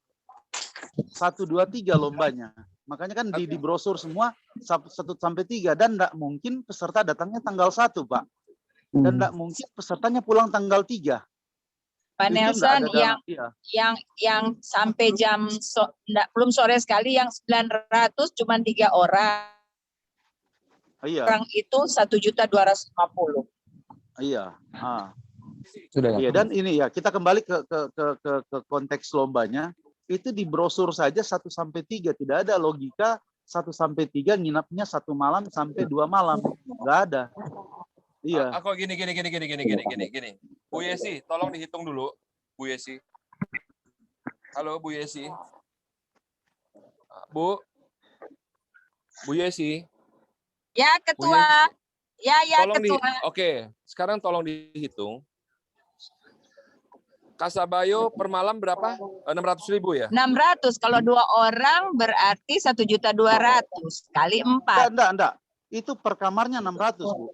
1, 2, 3 lombanya. Makanya kan di brosur semua 1 sampai 3 dan enggak mungkin peserta datangnya tanggal 1 Pak. Dan enggak mungkin pesertanya pulang tanggal 3. Pak Nelson yang sampai belum sore sekali yang 900 cuma 3 orang. Iya. Orang itu 1.250.000. Iya. Sudah. Iya, dan ini ya kita kembali ke konteks lombanya. Itu di brosur saja 1 sampai 3, tidak ada logika 1 sampai 3 nginapnya 1 malam sampai 2 malam. Enggak ada. Iya. Aku gini. Bu Yesi, tolong dihitung dulu, Bu Yesi. Halo Bu Yesi. Bu Yesi. Ya, Ketua. Ya, Tolong Ketua. Oke, sekarang tolong dihitung. Kasabayo per malam berapa? 600.000 ya? 600. Kalau 2 orang berarti 1.200.000 kali 4. Enggak. Itu per kamarnya 600, Bu.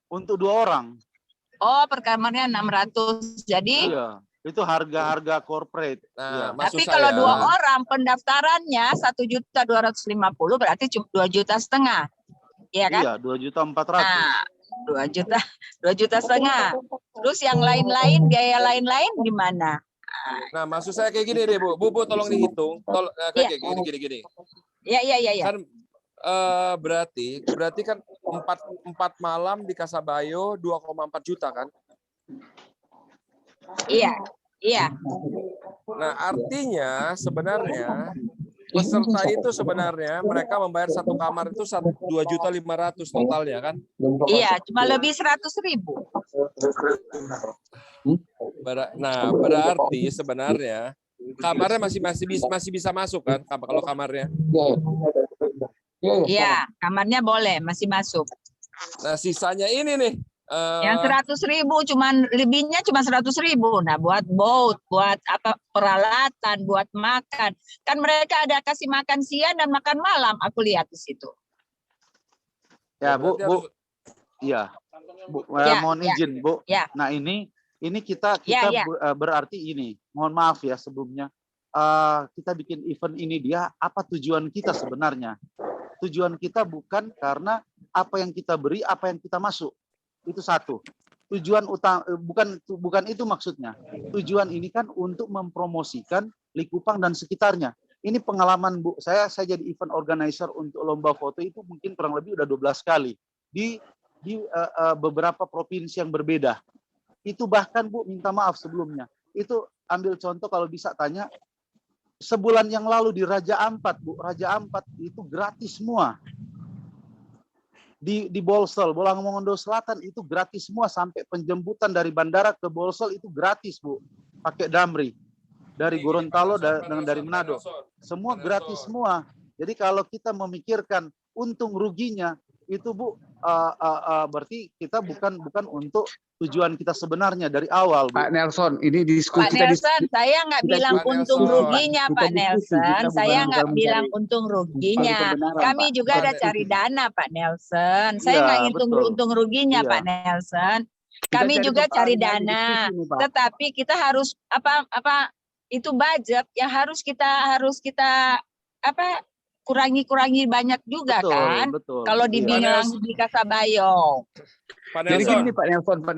Untuk 2 orang. Oh, per kamarnya 600. Jadi Iya, itu harga corporate. Nah, Iya. tapi kalau 2 orang pendaftarannya 1.250.000 berarti cuma 2,5 juta. Iya kan? Iya, 2.400.000. Nah, 2,5 juta. Terus yang lain-lain, biaya lain-lain di mana? Nah, maksud saya kayak gini deh, Bu. Bu tolong dihitung. Kayak gini. Iya. Kan berarti kan 4 malam di Kasabayo 2,4 juta kan? Iya, iya. Nah, artinya sebenarnya peserta itu sebenarnya mereka membayar satu kamar itu 2.500.000 totalnya kan? Iya, cuma lebih 100.000. Nah, berarti sebenarnya kamarnya masih bisa masuk kan kalau kamarnya? Iya, kamarnya boleh masih masuk. Nah, sisanya ini nih. Yang 100.000 cuman lebihnya cuma 100.000. Nah, buat boat, buat apa peralatan, buat makan. Kan mereka ada kasih makan siang dan makan malam. Aku lihat di situ. Ya, Bu. Iya. Bu, mohon izin, Bu. Ya. Nah, ini kita berarti ini. Mohon maaf ya sebelumnya. Kita bikin event ini apa tujuan kita sebenarnya? Tujuan kita bukan karena apa yang kita beri, apa yang kita masuk. Itu satu. Tujuan utama bukan itu maksudnya. Tujuan ini kan untuk mempromosikan Likupang dan sekitarnya. Ini pengalaman, Bu. Saya jadi event organizer untuk lomba foto itu mungkin kurang lebih udah 12 kali di beberapa provinsi yang berbeda. Itu bahkan, Bu, minta maaf sebelumnya. Itu ambil contoh kalau bisa tanya sebulan yang lalu di Raja Ampat, Bu. Raja Ampat itu gratis semua. Di Bolsel, Bolangondo Selatan itu gratis semua, sampai penjemputan dari bandara ke Bolsel itu gratis, Bu. Pakai Damri. Dari Gorontalo dan dari Manado. Semua gratis semua. Jadi kalau kita memikirkan untung ruginya itu, Bu, berarti kita bukan untuk tujuan kita sebenarnya dari awal, Bu. Pak Nelson, ini diskusi Pak Nelson, saya nggak bilang untung ruginya, Pak Nelson. Saya nggak bilang untung ruginya. Kami juga ada cari dana, Pak Nelson. Saya nggak ngitung untung ruginya, Pak Nelson. Kami juga cari dana, tetapi kita harus apa itu budget yang harus kita kurangi banyak juga, kan? Betul. Kalau dibilang di Kasabayong. Pak Jadi Nelson. gini, Pak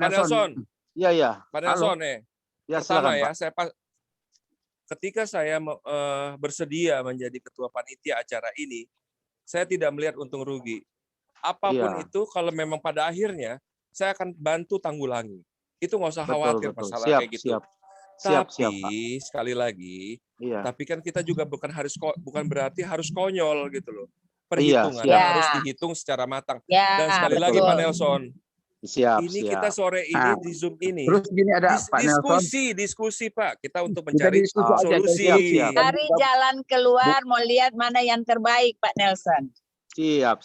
Nelson. Iya. Pak Nelson, Ya, pertama silakan, Pak. ketika saya bersedia menjadi ketua panitia acara ini, saya tidak melihat untung rugi. Apapun itu, kalau memang pada akhirnya saya akan bantu tanggulangi. Itu nggak usah khawatir masalah kayak gitu. Tapi sekali lagi, tapi kan kita juga bukan berarti harus konyol gitu loh. Perhitungan harus dihitung secara matang. Dan sekali lagi, Pak Nelson, kita sore ini di Zoom ini. Terus gini ada Pak Nelson. Diskusi Pak. Kita untuk mencari solusi. Cari jalan keluar, mau lihat mana yang terbaik, Pak Nelson. Siap.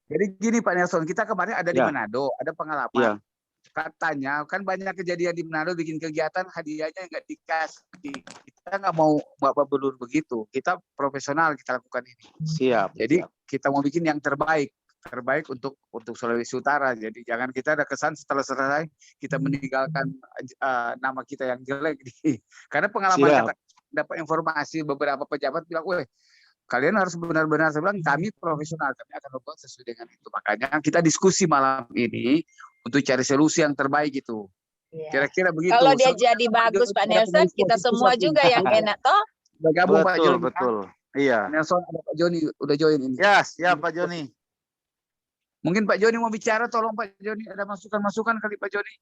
Jadi gini, Pak Nelson, kita kemarin ada di Manado, ada pengalaman. Katanya kan banyak kejadian di Manado bikin kegiatan hadiahnya nggak dikasih. Kita nggak mau bapak belur begitu. Kita profesional, kita lakukan ini. Siap. Jadi kita mau bikin yang terbaik untuk Sulawesi Utara. Jadi jangan kita ada kesan setelah selesai kita meninggalkan nama kita yang jelek. Karena pengalaman dapat informasi beberapa pejabat bilang, "Weh, kalian harus benar-benar," saya bilang, "kami profesional, kami akan lakukan sesuai dengan itu." Makanya kita diskusi malam ini untuk cari solusi yang terbaik itu. Kira-kira begitu. Kalau dia jadi bagus, Pak Nelson, kita semua juga yang enak toh. Bergabung Pak Joni. Betul. Iya. Nelson, ada Pak Joni udah join ini. Ya, siap Pak Joni. Mungkin Pak Joni mau bicara, tolong Pak Joni, ada masukan kali Pak Joni.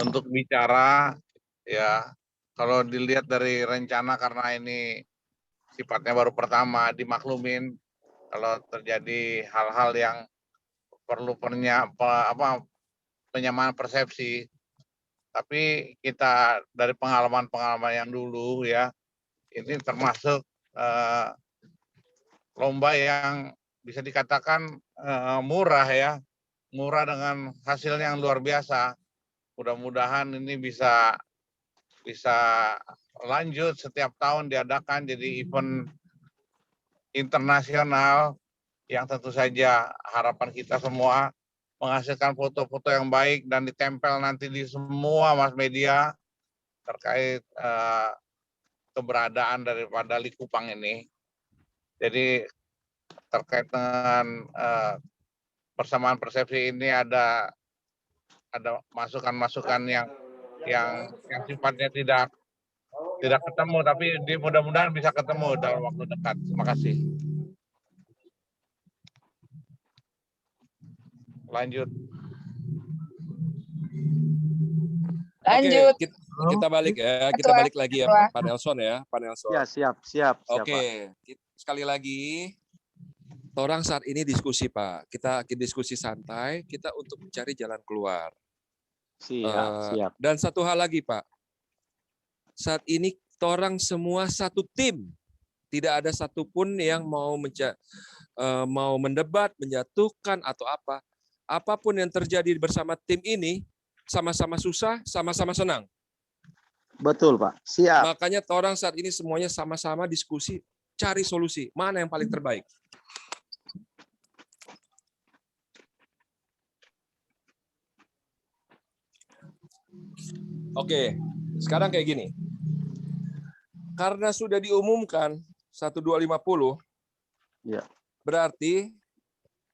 Untuk bicara, ya kalau dilihat dari rencana, karena ini sifatnya baru pertama, dimaklumin kalau terjadi hal-hal yang perlu penyamaan persepsi. Tapi kita dari pengalaman-pengalaman yang dulu ya, ini termasuk lomba yang bisa dikatakan murah ya, murah dengan hasil yang luar biasa. Mudah-mudahan ini bisa lanjut setiap tahun diadakan jadi event internasional yang tentu saja harapan kita semua menghasilkan foto-foto yang baik dan ditempel nanti di semua mass media terkait keberadaan daripada Likupang ini. Jadi terkait dengan persamaan persepsi ini ada masukan-masukan yang sifatnya tidak ketemu, tapi mudah-mudahan bisa ketemu dalam waktu dekat. Terima kasih. Lanjut. Lanjut. Oke, kita balik ya. Kita Ketua. balik lagi ya, Ketua. Pak Nelson ya, Pak Nelson. Ya, siap. Oke, sekali lagi, orang saat ini diskusi Pak. Kita diskusi santai, kita untuk mencari jalan keluar. Siap. Dan satu hal lagi Pak, saat ini orang semua satu tim, tidak ada satupun yang mau mendebat, menjatuhkan atau apa. Apapun yang terjadi bersama tim ini, sama-sama susah, sama-sama senang. Betul Pak, siap. Makanya orang saat ini semuanya sama-sama diskusi, cari solusi, mana yang paling terbaik. Oke, sekarang kayak gini. Karena sudah diumumkan 1250, ya. Berarti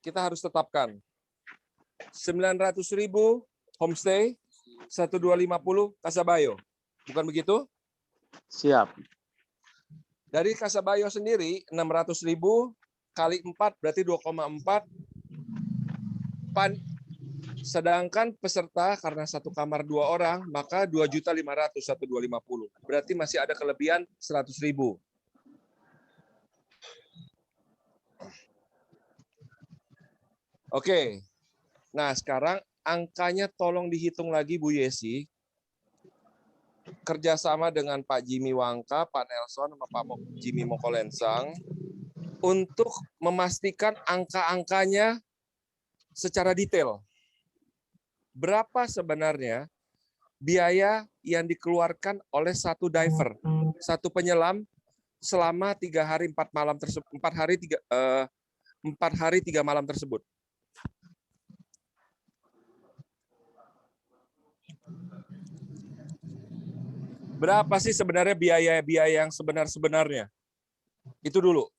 kita harus tetapkan 900.000 homestay, 1250 Kasabayo. Bukan begitu? Siap. Dari Kasabayo sendiri 600.000 kali 4 berarti 2,4. Sedangkan peserta karena satu kamar 2 orang, maka 2.500.000 1250. Berarti masih ada kelebihan 100.000. Oke. Nah, sekarang angkanya tolong dihitung lagi Bu Yesi. Kerjasama dengan Pak Jimmy Wangka, Pak Nelson, sama Pak Jimmy Mokolensang untuk memastikan angka-angkanya secara detail. Berapa sebenarnya biaya yang dikeluarkan oleh satu diver, satu penyelam selama 3 hari 4 malam tersebut, 4 hari 3 malam tersebut. Berapa sih sebenarnya biaya yang sebenarnya? Itu dulu.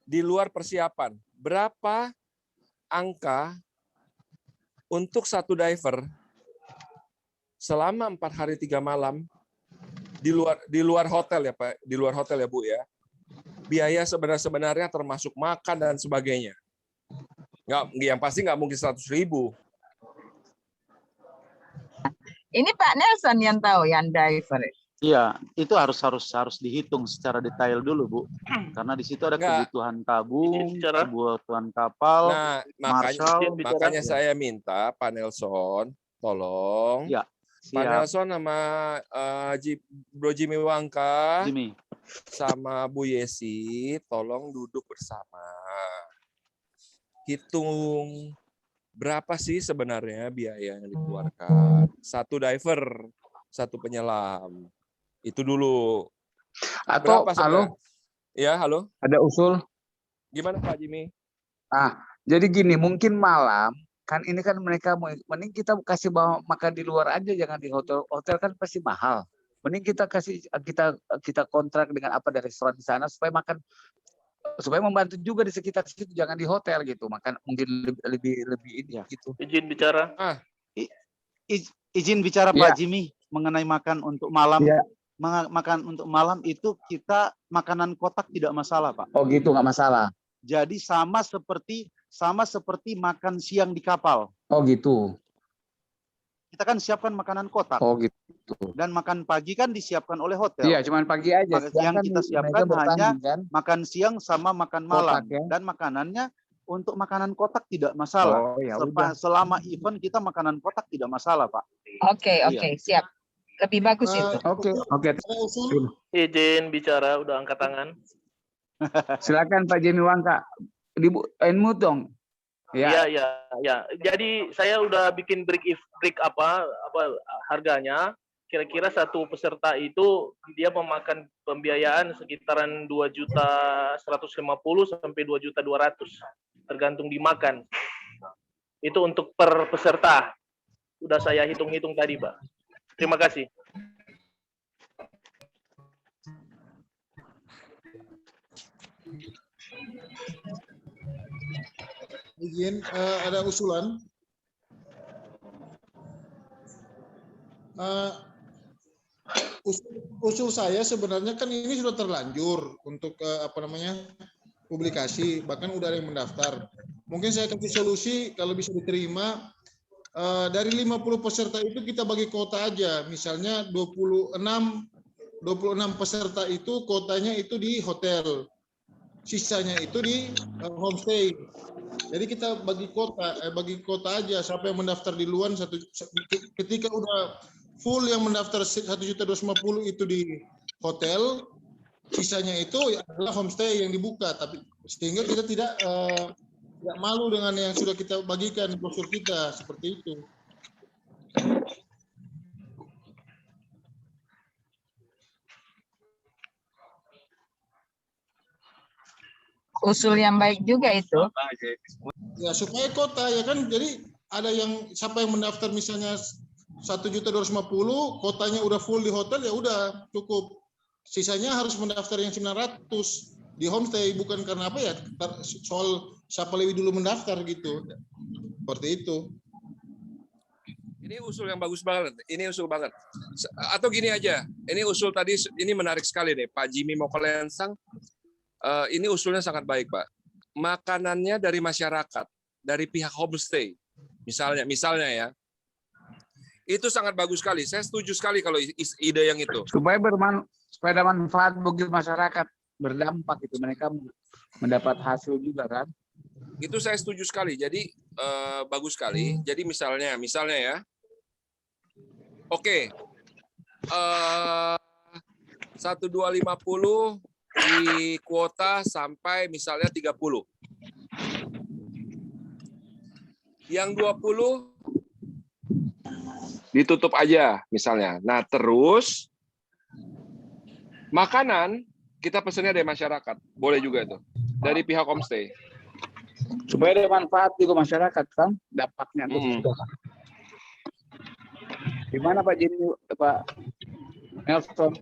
Di luar persiapan, berapa angka untuk satu diver selama 4 hari 3 malam di luar hotel ya Pak, di luar hotel ya Bu ya. Biaya sebenarnya termasuk makan dan sebagainya. Yang pasti nggak mungkin 100.000. Ini Pak Nelson yang tahu yang diver. Iya, itu harus dihitung secara detail dulu, Bu. Karena di situ ada kebutuhan tabung, kebutuhan kapal, nah, makanya saya minta Pak Nelson, tolong. Ya, Pak Nelson sama Bro Jimmy Wangka, sama Bu Yesi, tolong duduk bersama. Hitung berapa sih sebenarnya biaya yang dikeluarkan satu diver, satu penyelam. Itu dulu. Atau halo? Ya, halo. Ada usul? Gimana Pak Jimmy? Jadi gini, mungkin malam kan ini kan mereka mending kita kasih bawa makan di luar aja, jangan di hotel. Hotel kan pasti mahal. Mending kita kontrak dengan apa dari restoran di sana supaya membantu juga di sekitar situ, jangan di hotel gitu. Makan mungkin lebih ini ya gitu. Izin bicara. Izin bicara Pak Jimmy mengenai makan untuk malam. Makan untuk malam itu kita makanan kotak tidak masalah, Pak. Oh gitu, nggak masalah. Jadi sama seperti makan siang di kapal. Oh gitu. Kita kan siapkan makanan kotak. Oh gitu. Dan makan pagi kan disiapkan oleh hotel. Iya, cuman pagi aja. Yang kita siapkan hanya makan siang sama makan malam. Kotak, ya? Dan makanannya untuk makanan kotak tidak masalah. Oh, ya selama event kita makanan kotak tidak masalah, Pak. Oke, siap. Lebih bagus itu. Oke. Izin bicara, udah angkat tangan. Silakan Pak Jimmy Wangka. Unmute dong. Ya. Jadi saya udah bikin break apa harganya. Kira-kira satu peserta itu dia memakan pembiayaan sekitaran 2.150.000 sampai 2.200.000 tergantung dimakan. Itu untuk per peserta. Udah saya hitung-hitung tadi, Pak. Terima kasih. Izin, ada usulan. Usul saya sebenarnya kan ini sudah terlanjur untuk publikasi, bahkan udah ada yang mendaftar. Mungkin saya kasih solusi kalau bisa diterima, dari 50 peserta itu kita bagi kota aja. Misalnya 26 peserta itu kotanya itu di hotel. Sisanya itu di homestay. Jadi kita bagi kota aja. Siapa yang mendaftar di luar ketika udah full yang mendaftar 1.250.000 itu di hotel, sisanya itu adalah homestay yang dibuka. Tapi sehingga kita tidak malu dengan yang sudah kita bagikan brosur kita seperti itu. Usul yang baik juga itu. Ya supaya kota ya kan, jadi ada yang siapa yang mendaftar misalnya 1.250.000, kotanya udah full di hotel ya udah cukup. Sisanya harus mendaftar yang 900 di homestay, bukan karena apa ya, soal siapa lebih dulu mendaftar gitu. Seperti itu. Ini usul yang bagus banget. Ini usul banget. Atau gini aja. Ini usul tadi ini menarik sekali deh, Pak Jimmy Mokolensang. Ini usulnya sangat baik, Pak. Makanannya dari masyarakat, dari pihak homestay, misalnya ya, itu sangat bagus sekali. Saya setuju sekali kalau ide yang itu. Supaya ada manfaat bagi masyarakat, berdampak itu mereka mendapat hasil juga kan. Itu saya setuju sekali. Jadi bagus sekali. Jadi misalnya ya, oke, 1.250 di kuota sampai misalnya 30. Yang 20 ditutup aja misalnya. Nah, terus makanan kita pesennya dari masyarakat. Boleh juga itu. Dari pihak homestay. Supaya ada manfaat juga masyarakat kan, dampaknya. Gimana Pak Jimmy, Pak Nelson?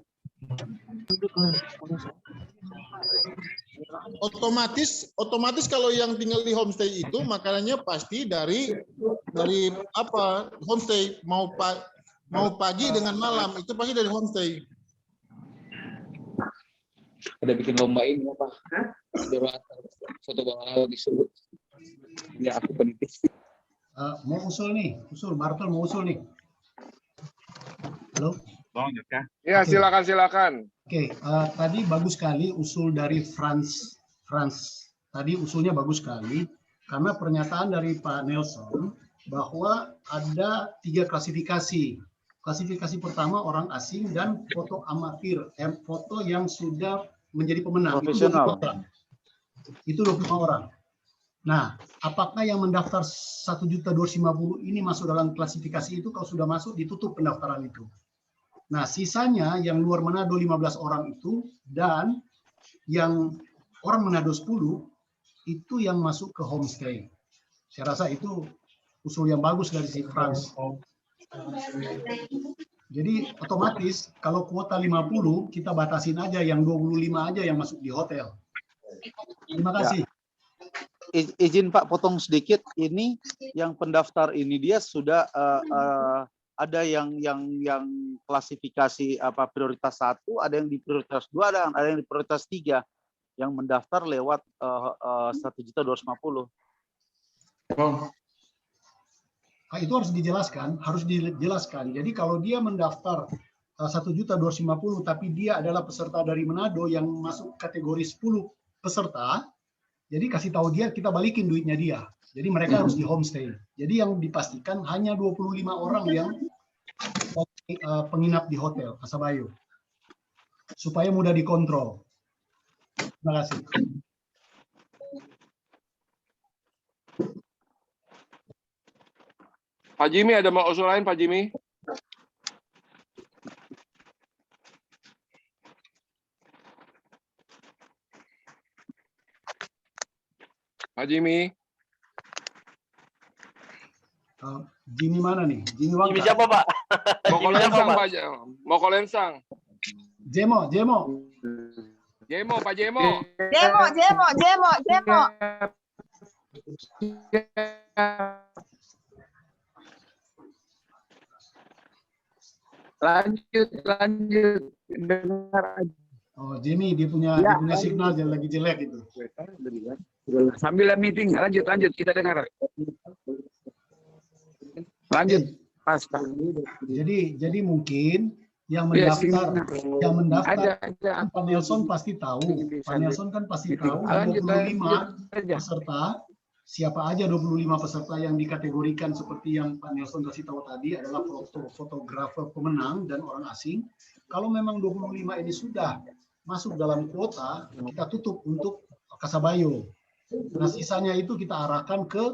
Otomatis kalau yang tinggal di homestay itu makanannya pasti dari apa homestay, mau pagi dengan malam itu pasti dari homestay. Ada bikin lomba ini apa? Foto bawah disebut. Ya aku peneliti. Mau usul Bartol mau usul nih. Halo. Ya, silakan. Oke, tadi bagus sekali usul dari Franz. Tadi usulnya bagus sekali karena pernyataan dari Pak Nelson bahwa ada 3 klasifikasi. Klasifikasi pertama orang asing dan foto amatir, foto yang sudah menjadi pemenang. Itu 25 orang. Nah, apakah yang mendaftar 1.250.000 ini masuk dalam klasifikasi itu? Kalau sudah masuk, ditutup pendaftaran itu. Nah, sisanya yang luar Manado 15 orang itu dan yang orang Manado 10 itu yang masuk ke homestay. Saya rasa itu usul yang bagus dari si Franz. Jadi otomatis kalau kuota 50 kita batasin aja yang 25 aja yang masuk di hotel. Terima kasih. Ya. Izin Pak potong sedikit, ini yang pendaftar ini dia sudah ada yang klasifikasi apa prioritas 1, ada yang di prioritas 2, ada yang di prioritas 3 yang mendaftar lewat 1.250.000. Itu harus dijelaskan. Jadi kalau dia mendaftar 1.250.000 tapi dia adalah peserta dari Manado yang masuk kategori 10 peserta, jadi kasih tahu dia kita balikin duitnya dia. Jadi mereka harus di homestay. Jadi yang dipastikan hanya 25 orang yang penginap di hotel Kasabayo. Supaya mudah dikontrol. Terima kasih. Pak Jimmy, ada mau usul lain Pak Jimmy? Pak Jimmy. Jimmy mana nih? Jimmy Wangka. Jimmy siapa Pak? Mokolensang Pak. Mokolensang. Jemo. Jemo, Pak Jemo. Jemo. Lanjut. Dengar aja. Oh, Jimmy dia punya signal lagi jelek itu. Sambil meeting, lanjut kita dengar. Lanjut, Pas. Jadi mungkin yang mendaftar Pak Nelson pasti tahu. Pak Nelson kan pasti tahu 25 peserta. Siapa aja 25 peserta yang dikategorikan seperti yang Pak Nelson kasih tahu tadi adalah fotografer pemenang dan orang asing. Kalau memang 25 ini sudah masuk dalam kuota, kita tutup untuk Kasabayo. Nah, sisanya itu kita arahkan ke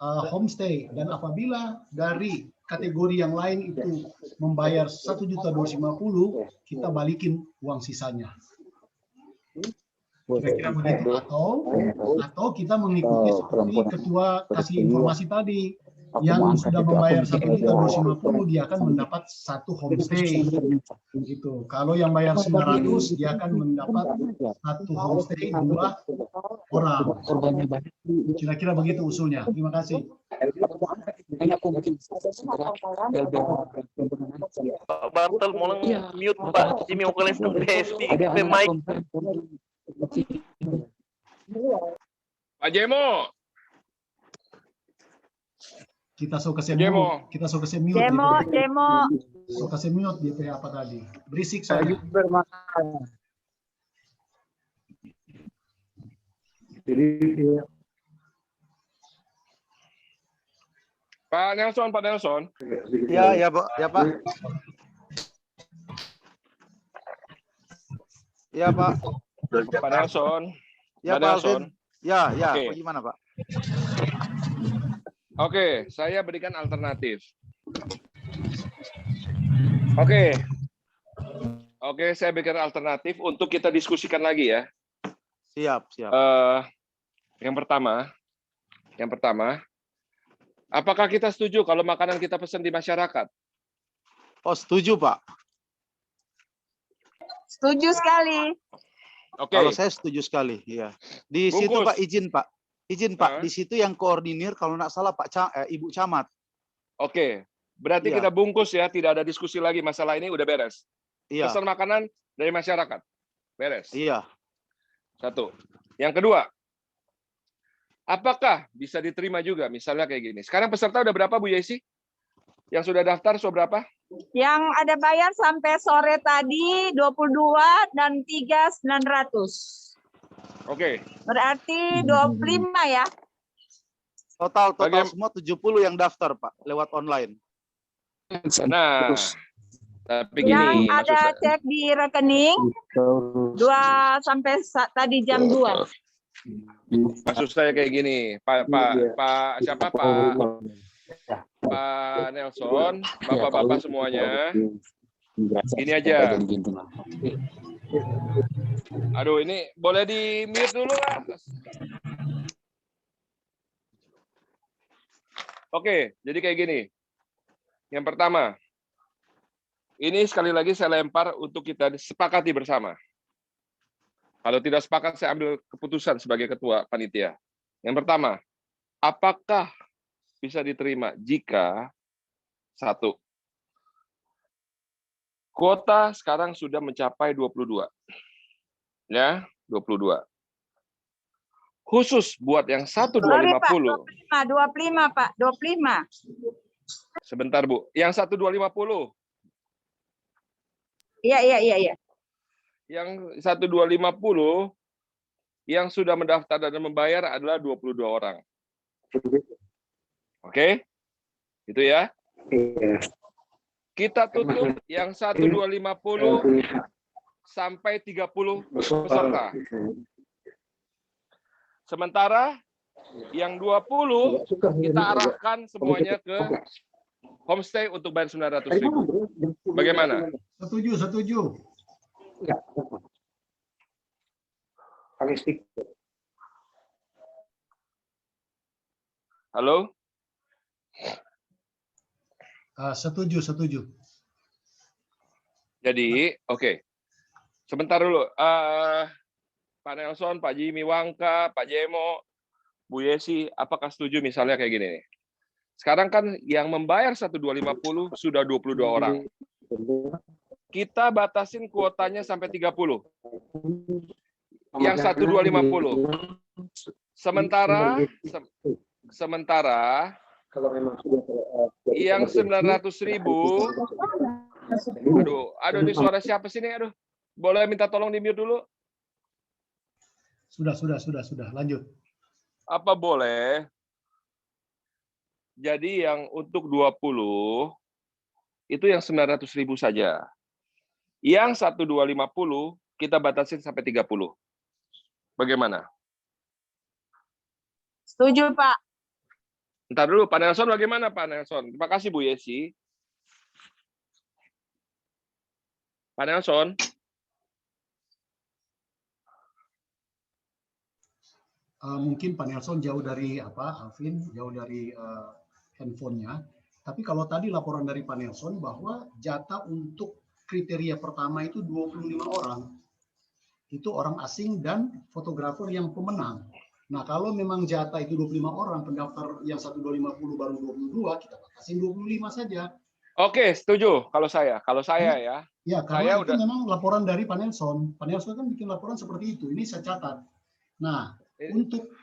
homestay, dan apabila dari kategori yang lain itu membayar 1.250.000, kita balikin uang sisanya. Kira-kira begitu, atau kita mengikuti seperti ketua kasih informasi tadi, yang sudah membayar 1.250.000 dia akan mendapat 1 homestay gitu. Kalau yang bayar 900 dia akan mendapat 1 homestay 2 orang. Kira-kira begitu usulnya. Terima kasih. Pak Bartel mau mute Pak. Jimmy mau kalian ke mic. Pak Jemo. Kita so kasih mute. Kita so kasih mute. Jemo. So kasih mute DP apa tadi? Berisik soalnya. Pak Nelson. Ya Pak. Ya Pak. Pak Nelson. Ya Pak Alvin. Ya. Oke. Gimana Pak? Oke, saya berikan alternatif. Oke, saya berikan alternatif untuk kita diskusikan lagi ya. Siap. Yang pertama, apakah kita setuju kalau makanan kita pesan di masyarakat? Oh, setuju Pak. Setuju sekali. Oke. Kalau saya setuju sekali, ya. Di situ Pak, izin Pak, di situ yang koordinir kalau nggak salah Ibu Camat. Oke, berarti kita bungkus ya, tidak ada diskusi lagi, masalah ini udah beres. Iya. Pesan makanan dari masyarakat, beres. Iya. 1. Yang kedua, apakah bisa diterima juga, misalnya kayak gini. Sekarang peserta udah berapa Bu Yesi? Yang sudah daftar berapa? Yang ada bayar sampai sore tadi 22 dan 3.900. Oke. Berarti 25 ya. Total semua 70 yang daftar Pak lewat online. Nah, tapi gini, yang ada cek di rekening 2 sampai tadi jam 2. Maksud saya kayak gini, Pak Nelson, Bapak-bapak semuanya. Ini aja. Aduh, ini boleh di mute dulu lah. Oke, jadi kayak gini. Yang pertama, ini sekali lagi saya lempar untuk kita sepakati bersama. Kalau tidak sepakat, saya ambil keputusan sebagai ketua panitia. Yang pertama, apakah bisa diterima jika 1. Kuota sekarang sudah mencapai 22. Ya, 22. Khusus buat yang 1.250. 25 Pak, 25. Sebentar Bu, yang 1.250. Iya. Yang 1.250 yang sudah mendaftar dan membayar adalah 22 orang. Oke? Itu ya. Kita tutup yang 1.250 sampai 30 peserta. Sementara yang 20 kita arahkan semuanya ke homestay untuk bayar 900.000. Bagaimana? Setuju. Halo? Setuju. Jadi, oke. Sebentar dulu. Pak Nelson, Pak Jimmy Wangka, Pak Jemo, Bu Yesi, apakah setuju misalnya kayak gini nih? Sekarang kan yang membayar 1.250 sudah 22 orang. Kita batasin kuotanya sampai 30. Yang 1250. Sementara yang 900.000. Aduh ini suara siapa sih nih? Aduh. Boleh minta tolong di-mute dulu? Sudah. Lanjut. Apa boleh? Jadi yang untuk 20 itu yang 900.000 saja. Yang 1250 kita batasin sampai 30. Bagaimana? Setuju, Pak. Ntar dulu, Pak Nelson bagaimana Pak Nelson? Terima kasih Bu Yesi. Pak Nelson. Mungkin Pak Nelson jauh dari Alvin, jauh dari handphonenya. Tapi kalau tadi laporan dari Pak Nelson bahwa jatah untuk kriteria pertama itu 25 orang. Itu orang asing dan fotografer yang pemenang. Nah, kalau memang jatah itu 25 orang, pendaftar yang 1250 baru 22, kita batasin 25 saja. Oke, setuju kalau saya ya. Ya, karena itu memang laporan dari Pak Nelson. Pak Nelson kan bikin laporan seperti itu. Ini saya catat. Nah, untuk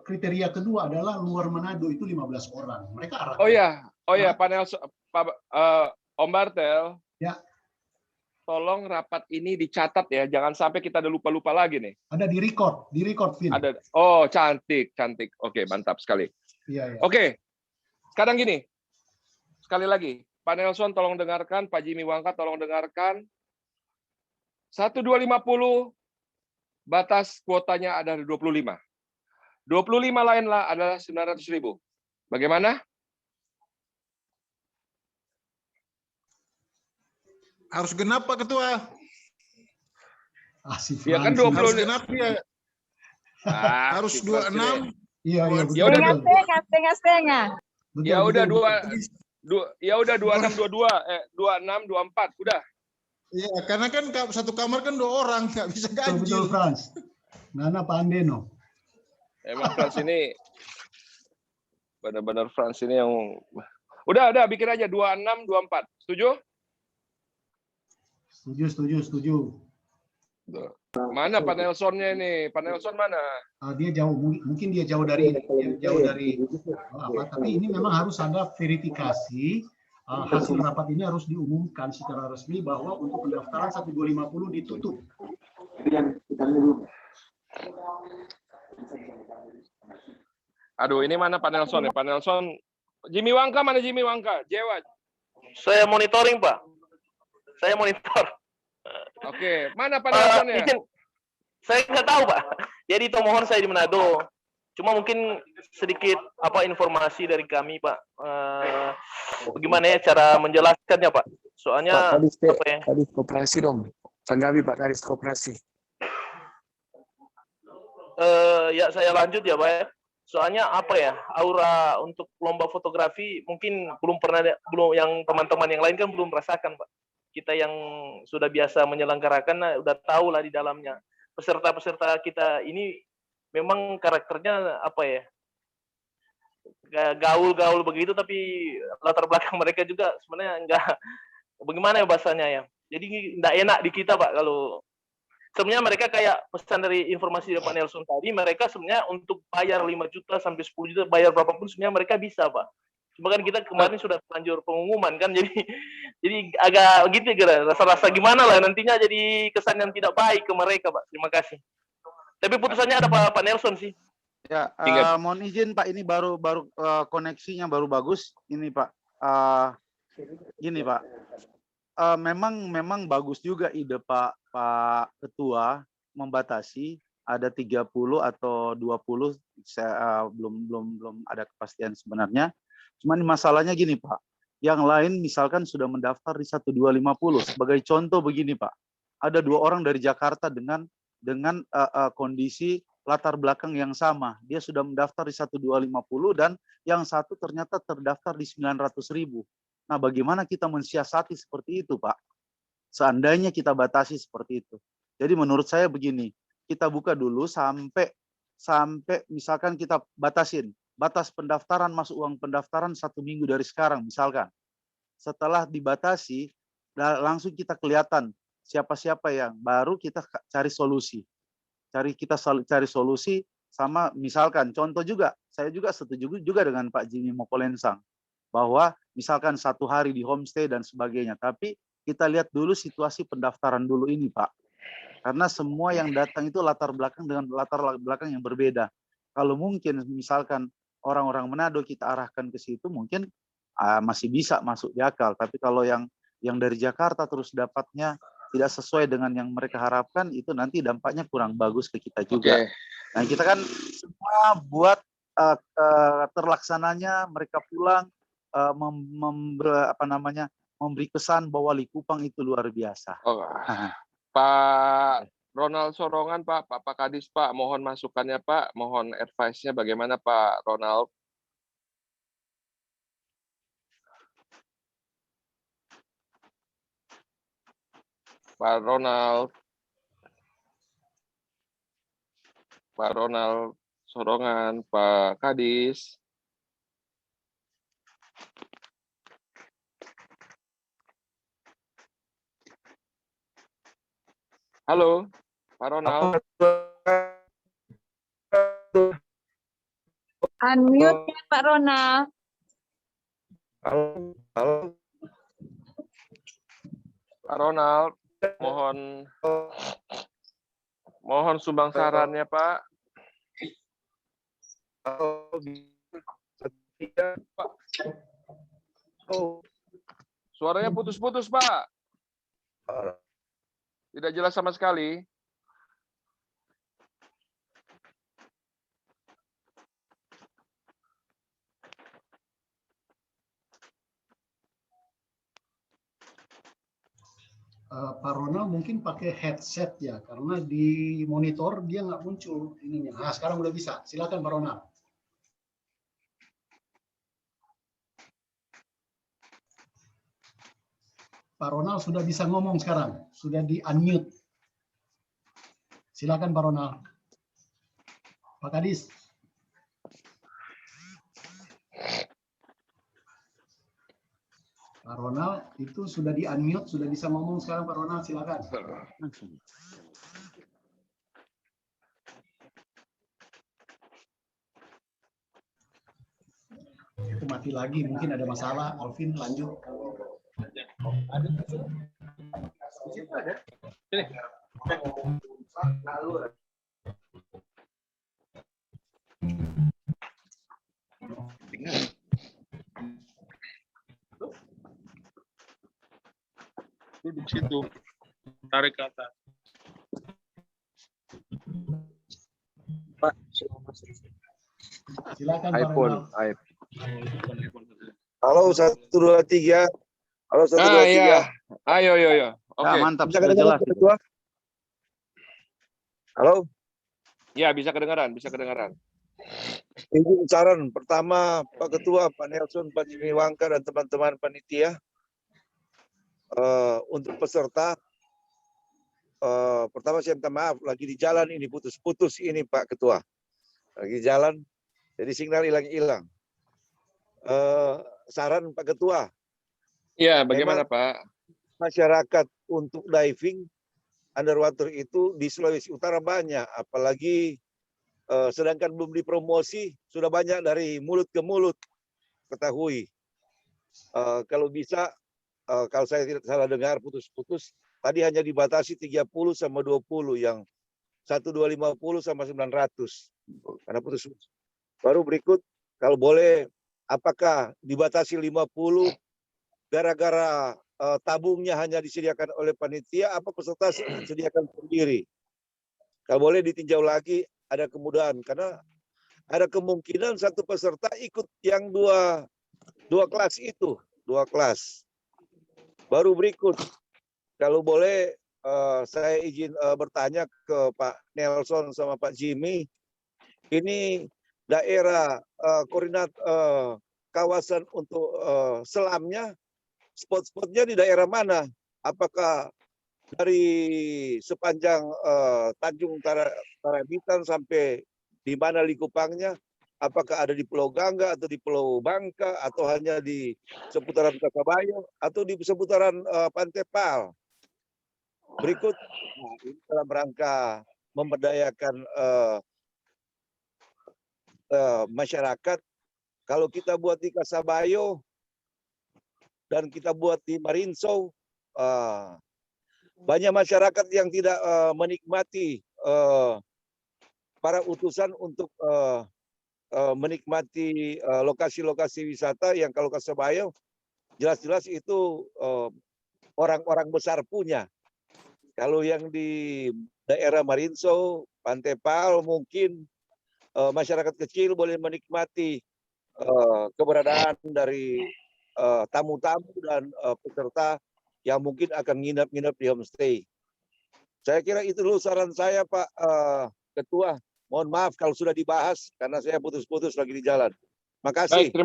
kriteria kedua adalah luar Manado itu 15 orang. Mereka arahkan. Oh ya, Pak Nelson, Om Bartel. Ya. Tolong rapat ini dicatat ya, jangan sampai kita ada lupa-lupa lagi nih. Ada di record, Vin. Ada. Oh, cantik. Oke, mantap sekali. Iya. Oke. Sekarang gini. Sekali lagi, Pak Nelson tolong dengarkan, Pak Jimmy Wangka tolong dengarkan. 1250 batas kuotanya ada 25. 25 lainlah adalah 900.000. Bagaimana? Harus genap Pak Ketua. Ya kan 20. Harus genap ya. Harus 26. Iya. Ya udah setengah. Ya udah 26 22 26 24 udah. Iya, karena kan satu kamar kan 2 orang, nggak bisa ganjil. Betul, Frans. Nana Pandeno. Emang Frans ini benar-benar Frans ini yang udah bikin aja 26 24. Setuju? Setuju. Mana Pak Nelsonnya ini? Pak Nelson mana? Dia jauh, mungkin dia jauh dari tapi ini memang harus ada verifikasi. Hasil rapat ini harus diumumkan secara resmi bahwa untuk pendaftaran 1250 ditutup. Aduh, ini mana Pak Nelson ya? Pak Nelson, Jimmy Wangka mana Jimmy Wangka? Jewa. Saya monitoring, Pak. Saya monitor. Oke, mana Pak Nelson ya? Saya nggak tahu, Pak. Jadi itu mohon saya di Manado. Cuma mungkin sedikit informasi dari kami, Pak. Bagaimana ya cara menjelaskannya, Pak? Soalnya Pak, Kadis Koperasi dong. Tanggapi Pak Kadis Koperasi. Ya saya lanjut ya, Pak. Soalnya aura untuk lomba fotografi mungkin belum yang teman-teman yang lain kan belum merasakan, Pak. Kita yang sudah biasa menyelenggarakan udah tahu lah di dalamnya. Peserta-peserta kita ini memang karakternya gaul-gaul begitu, tapi latar belakang mereka juga sebenarnya enggak, bagaimana ya bahasanya ya. Jadi enggak enak di kita, Pak, kalau sebenarnya mereka kayak pesan dari informasi dari Pak Nelson tadi, mereka sebenarnya untuk bayar 5 juta sampai 10 juta, bayar berapapun sebenarnya mereka bisa, Pak. Cuma kan kita kemarin sudah terlanjur pengumuman kan, jadi agak gitu kira, rasa-rasa gimana lah nantinya, jadi kesan yang tidak baik ke mereka, Pak. Terima kasih. Tapi putusannya ada Pak Nelson sih. Ya, mohon izin Pak, ini baru koneksinya baru bagus. Ini Pak, gini Pak, memang bagus juga ide Pak Ketua membatasi ada 30 atau 20, saya belum ada kepastian sebenarnya. Cuman masalahnya gini Pak, yang lain misalkan sudah mendaftar di 1250. Sebagai contoh begini Pak, ada 2 orang dari Jakarta dengan kondisi latar belakang yang sama. Dia sudah mendaftar di 1250 dan yang satu ternyata terdaftar di 900.000. Nah, bagaimana kita mensiasati seperti itu, Pak? Seandainya kita batasi seperti itu. Jadi menurut saya begini, kita buka dulu sampai misalkan kita batasin batas pendaftaran, masuk uang pendaftaran 1 minggu dari sekarang misalkan. Setelah dibatasi, langsung kita kelihatan siapa-siapa yang baru kita cari solusi. Cari solusi sama misalkan contoh juga, saya juga setuju juga dengan Pak Jimmy Mokolensang bahwa misalkan 1 hari di homestay dan sebagainya, tapi kita lihat dulu situasi pendaftaran dulu ini, Pak. Karena semua yang datang itu latar belakang yang berbeda. Kalau mungkin misalkan orang-orang Manado kita arahkan ke situ mungkin masih bisa masuk di akal, tapi kalau yang dari Jakarta terus dapatnya tidak sesuai dengan yang mereka harapkan, itu nanti dampaknya kurang bagus ke kita juga. Nah, kita kan semua buat terlaksananya mereka pulang memberi kesan bahwa Likupang itu luar biasa. Pak Ronald Sorongan, Pak Kadis, Pak, mohon masukannya, Pak, mohon advice-nya bagaimana, Pak Ronald? Pak Ronald Sorongan, Pak Kadis. Halo, Pak Ronald. Unmute ya, Pak Ronald. Halo. Pak Ronald, mohon sumbang sarannya, Pak. Suaranya putus-putus, Pak. Tidak jelas sama sekali. Pak Ronald mungkin pakai headset ya, karena di monitor dia nggak muncul ininya. Nah, sekarang udah bisa. Silakan Pak Ronald. Pak Ronald sudah bisa ngomong sekarang, sudah di-unmute. Silakan Pak Ronald. Pak Kadis. Pak Ronald itu sudah di-unmute, sudah bisa ngomong sekarang Pak Ronald, silakan. Itu mati lagi, mungkin ada masalah. Alvin lanjut. Duduk situ, tarik ke atas. Pak, silakan Pak iPhone. Halo 1 2 3. Halo 1 2 3. Iya. Ayo. Oke. Mantap, Bisa sudah kedengaran, jelas. Pak Ketua? Halo. Ya, bisa kedengaran. Izin saran pertama Pak Ketua, Pak Nelson, Pak Jimmy Wangka dan teman-teman panitia untuk peserta. Pertama saya minta maaf, lagi di jalan ini putus-putus ini Pak Ketua, lagi jalan, jadi sinyal hilang. Saran Pak Ketua. Iya, bagaimana Pak? Masyarakat untuk diving underwater itu di Sulawesi Utara banyak, apalagi sedangkan belum dipromosi sudah banyak dari mulut ke mulut ketahui. Kalau bisa, kalau saya tidak salah dengar putus-putus, tadi hanya dibatasi 30 sama 20, yang 1250 sama 900. Karena putus. Baru berikut, kalau boleh, apakah dibatasi 50 gara-gara tabungnya hanya disediakan oleh panitia, apa peserta sediakan sendiri? Kalau boleh ditinjau lagi, ada kemudahan. Karena ada kemungkinan satu peserta ikut yang dua kelas itu, 2 kelas. Baru berikut, kalau boleh saya izin bertanya ke Pak Nelson sama Pak Jimmy, ini daerah koordinat kawasan untuk selamnya, spot-spotnya di daerah mana? Apakah dari sepanjang Tanjung Tarabitan sampai di mana Likupangnya? Apakah ada di Pulau Gangga atau di Pulau Bangka atau hanya di seputaran Kasabayo atau di seputaran Pantai Pal? berikut. Nah, ini dalam rangka memberdayakan masyarakat. Kalau kita buat di Kasabayo dan kita buat di Marinso, banyak masyarakat yang tidak menikmati para utusan untuk menikmati lokasi-lokasi wisata yang kalau Kasabayo jelas-jelas itu orang-orang besar punya. Kalau yang di daerah Marinso, Pantai Pal mungkin masyarakat kecil boleh menikmati keberadaan dari tamu-tamu dan peserta yang mungkin akan nginap-nginap di homestay. Saya kira itu dulu saran saya, Pak Ketua. Mohon maaf kalau sudah dibahas karena saya putus-putus lagi di jalan. Makasih. Baik,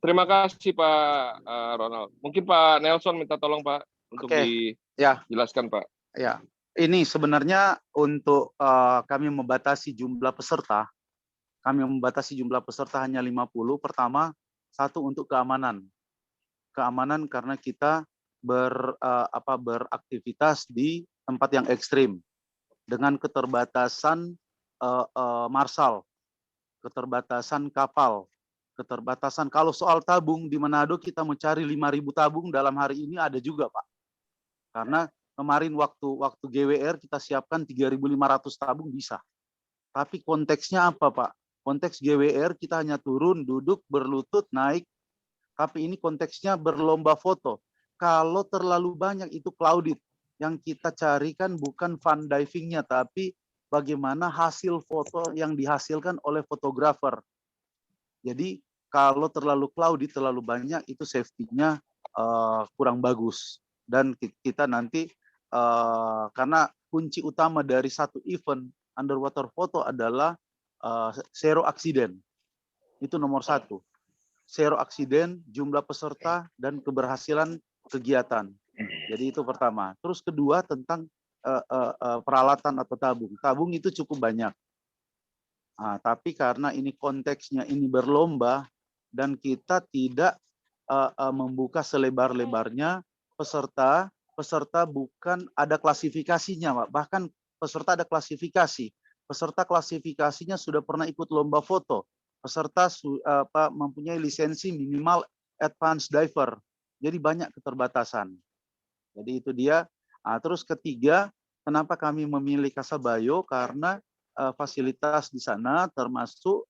terima kasih Pak Ronald. Mungkin Pak Nelson minta tolong Pak untuk dijelaskan Pak. Ya, ini sebenarnya untuk kami membatasi jumlah peserta. Kami membatasi jumlah peserta hanya 50. Pertama, satu untuk keamanan. Keamanan karena kita beraktivitas di tempat yang ekstrim dengan keterbatasan marsal, keterbatasan kapal, keterbatasan. Kalau soal tabung di Manado kita mencari 5.000 tabung dalam hari ini ada juga Pak. Karena kemarin waktu GWR kita siapkan 3.500 tabung bisa. Tapi konteksnya apa Pak? Konteks GWR kita hanya turun, duduk, berlutut, naik. Tapi ini konteksnya berlomba foto. Kalau terlalu banyak itu clouded. Yang kita carikan bukan fun divingnya, tapi bagaimana hasil foto yang dihasilkan oleh fotografer. Jadi kalau terlalu clouded, terlalu banyak, itu safety-nya kurang bagus. Dan kita nanti, karena kunci utama dari satu event underwater photo adalah zero accident. Itu nomor 1. Zero accident, jumlah peserta, dan keberhasilan kegiatan. Jadi itu pertama. Terus kedua tentang peralatan atau tabung. Tabung itu cukup banyak. Nah, tapi karena ini konteksnya ini berlomba dan kita tidak membuka selebar-lebarnya, peserta bukan ada klasifikasinya, Pak. Bahkan peserta ada klasifikasi. Peserta klasifikasinya sudah pernah ikut lomba foto. Peserta mempunyai lisensi minimal advanced diver. Jadi banyak keterbatasan. Jadi itu dia. Nah, terus ketiga, kenapa kami memilih Kasabayo? Karena fasilitas di sana termasuk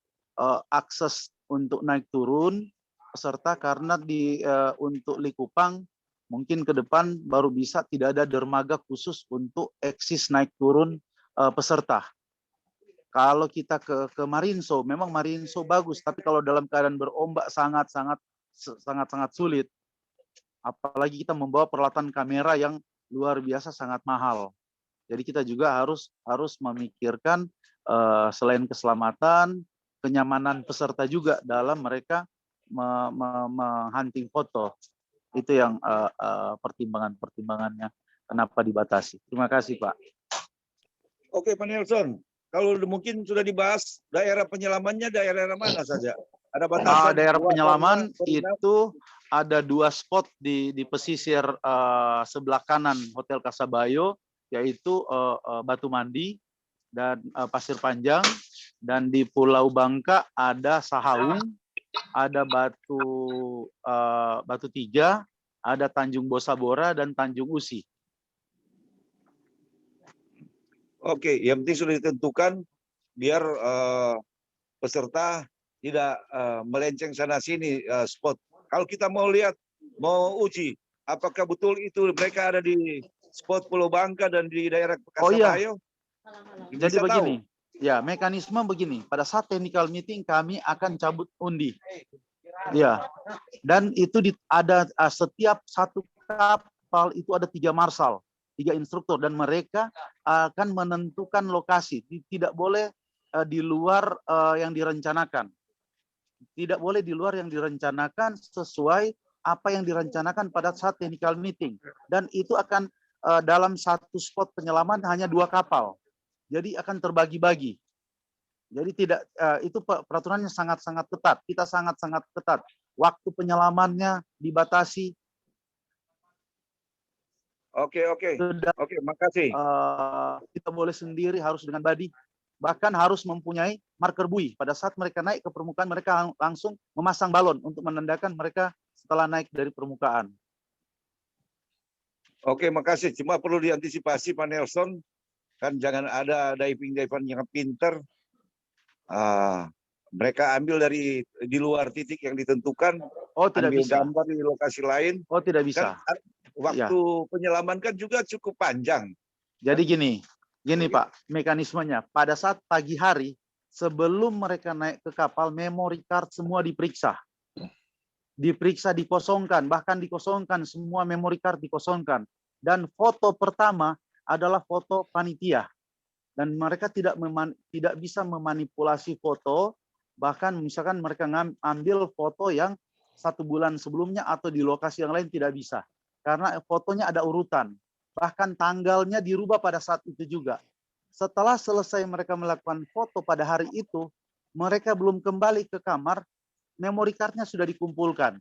akses untuk naik turun peserta, karena untuk Likupang mungkin ke depan baru bisa tidak ada dermaga khusus untuk eksis naik turun peserta. Kalau kita ke Marinso, memang Marinso bagus, tapi kalau dalam keadaan berombak sangat sulit. Apalagi kita membawa peralatan kamera yang luar biasa sangat mahal. Jadi kita juga harus memikirkan selain keselamatan, kenyamanan peserta juga dalam mereka hunting foto. Itu yang pertimbangannya kenapa dibatasi. Terima kasih Pak. Oke Pak Nelson. Kalau mungkin sudah dibahas daerah penyelamannya daerah mana saja? Ada batasan? Daerah penyelaman itu ada 2 spot di pesisir sebelah kanan Hotel Kasabayo, yaitu Batu Mandi dan Pasir Panjang, dan di Pulau Bangka ada Sahaung, ada Batu Tiga, ada Tanjung Bosabora dan Tanjung Usi. Oke, yang penting sudah ditentukan biar peserta tidak melenceng sana sini spot. Kalau kita mau lihat, mau uji, apakah betul itu mereka ada di spot Pulau Bangka dan di daerah Kasabayo? Jadi begini, ya mekanisme begini. Pada saat technical meeting kami akan cabut undi. Ya, dan itu ada setiap satu kapal itu ada 3 marsal. 3 instruktur, dan mereka akan menentukan lokasi. Tidak boleh di luar yang direncanakan. Tidak boleh di luar yang direncanakan sesuai apa yang direncanakan pada saat technical meeting. Dan itu akan dalam satu spot penyelaman hanya 2 kapal. Jadi akan terbagi-bagi. Jadi tidak itu peraturannya sangat-sangat ketat. Kita sangat-sangat ketat. Waktu penyelamannya dibatasi. Oke, makasih. Kita boleh sendiri, harus dengan body, bahkan harus mempunyai marker buoy. Pada saat mereka naik ke permukaan, mereka langsung memasang balon untuk menandakan mereka setelah naik dari permukaan. Oke, makasih. Cuma perlu diantisipasi Pak Nelson, kan jangan ada diver yang pinter. Mereka ambil di luar titik yang ditentukan. Oh, tidak ambil bisa. gambar di lokasi lain. Oh, tidak bisa. Kan waktu penyelaman kan juga cukup panjang. Jadi gini Pak, mekanismenya. Pada saat pagi hari, sebelum mereka naik ke kapal, memory card semua diperiksa. Diperiksa, dikosongkan, bahkan dikosongkan, semua memory card dikosongkan. Dan foto pertama adalah foto panitia. Dan mereka tidak bisa memanipulasi foto, bahkan misalkan mereka ambil foto yang 1 bulan sebelumnya atau di lokasi yang lain tidak bisa. Karena fotonya ada urutan. Bahkan tanggalnya dirubah pada saat itu juga. Setelah selesai mereka melakukan foto pada hari itu, mereka belum kembali ke kamar, memory card-nya sudah dikumpulkan.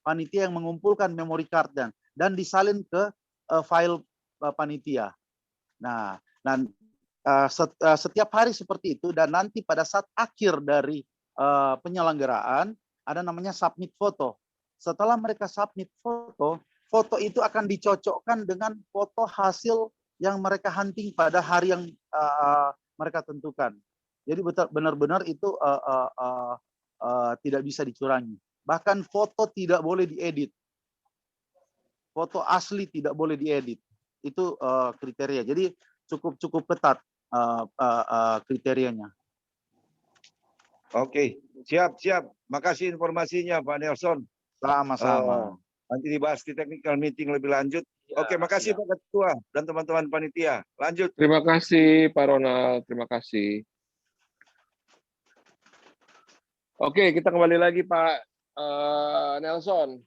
Panitia yang mengumpulkan memory card dan disalin ke file panitia. Nah, setiap hari seperti itu, dan nanti pada saat akhir dari penyelenggaraan ada namanya submit foto. Setelah mereka submit foto, foto itu akan dicocokkan dengan foto hasil yang mereka hunting pada hari yang mereka tentukan. Jadi benar-benar itu tidak bisa dicurangi. Bahkan foto tidak boleh diedit. Foto asli tidak boleh diedit. Itu kriteria. Jadi cukup ketat kriterianya. Oke, siap. Makasih informasinya Pak Nelson. Sama-sama. Nanti dibahas di technical meeting lebih lanjut. Oke, makasih Pak Ketua dan teman-teman panitia. Lanjut. Terima kasih Pak Ronald, terima kasih. Oke, kita kembali lagi Pak Nelson.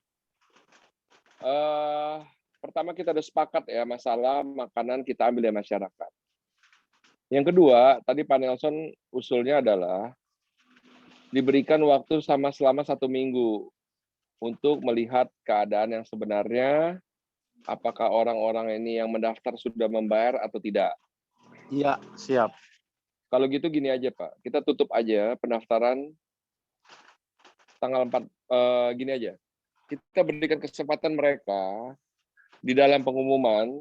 Pertama kita sudah sepakat ya masalah makanan kita ambil dari masyarakat. Yang kedua, tadi Pak Nelson usulnya adalah diberikan waktu selama 1 minggu untuk melihat keadaan yang sebenarnya, apakah orang-orang ini yang mendaftar sudah membayar atau tidak. Iya, siap. Kalau gitu gini aja Pak, kita tutup aja pendaftaran tanggal 4, gini aja. Kita berikan kesempatan mereka di dalam pengumuman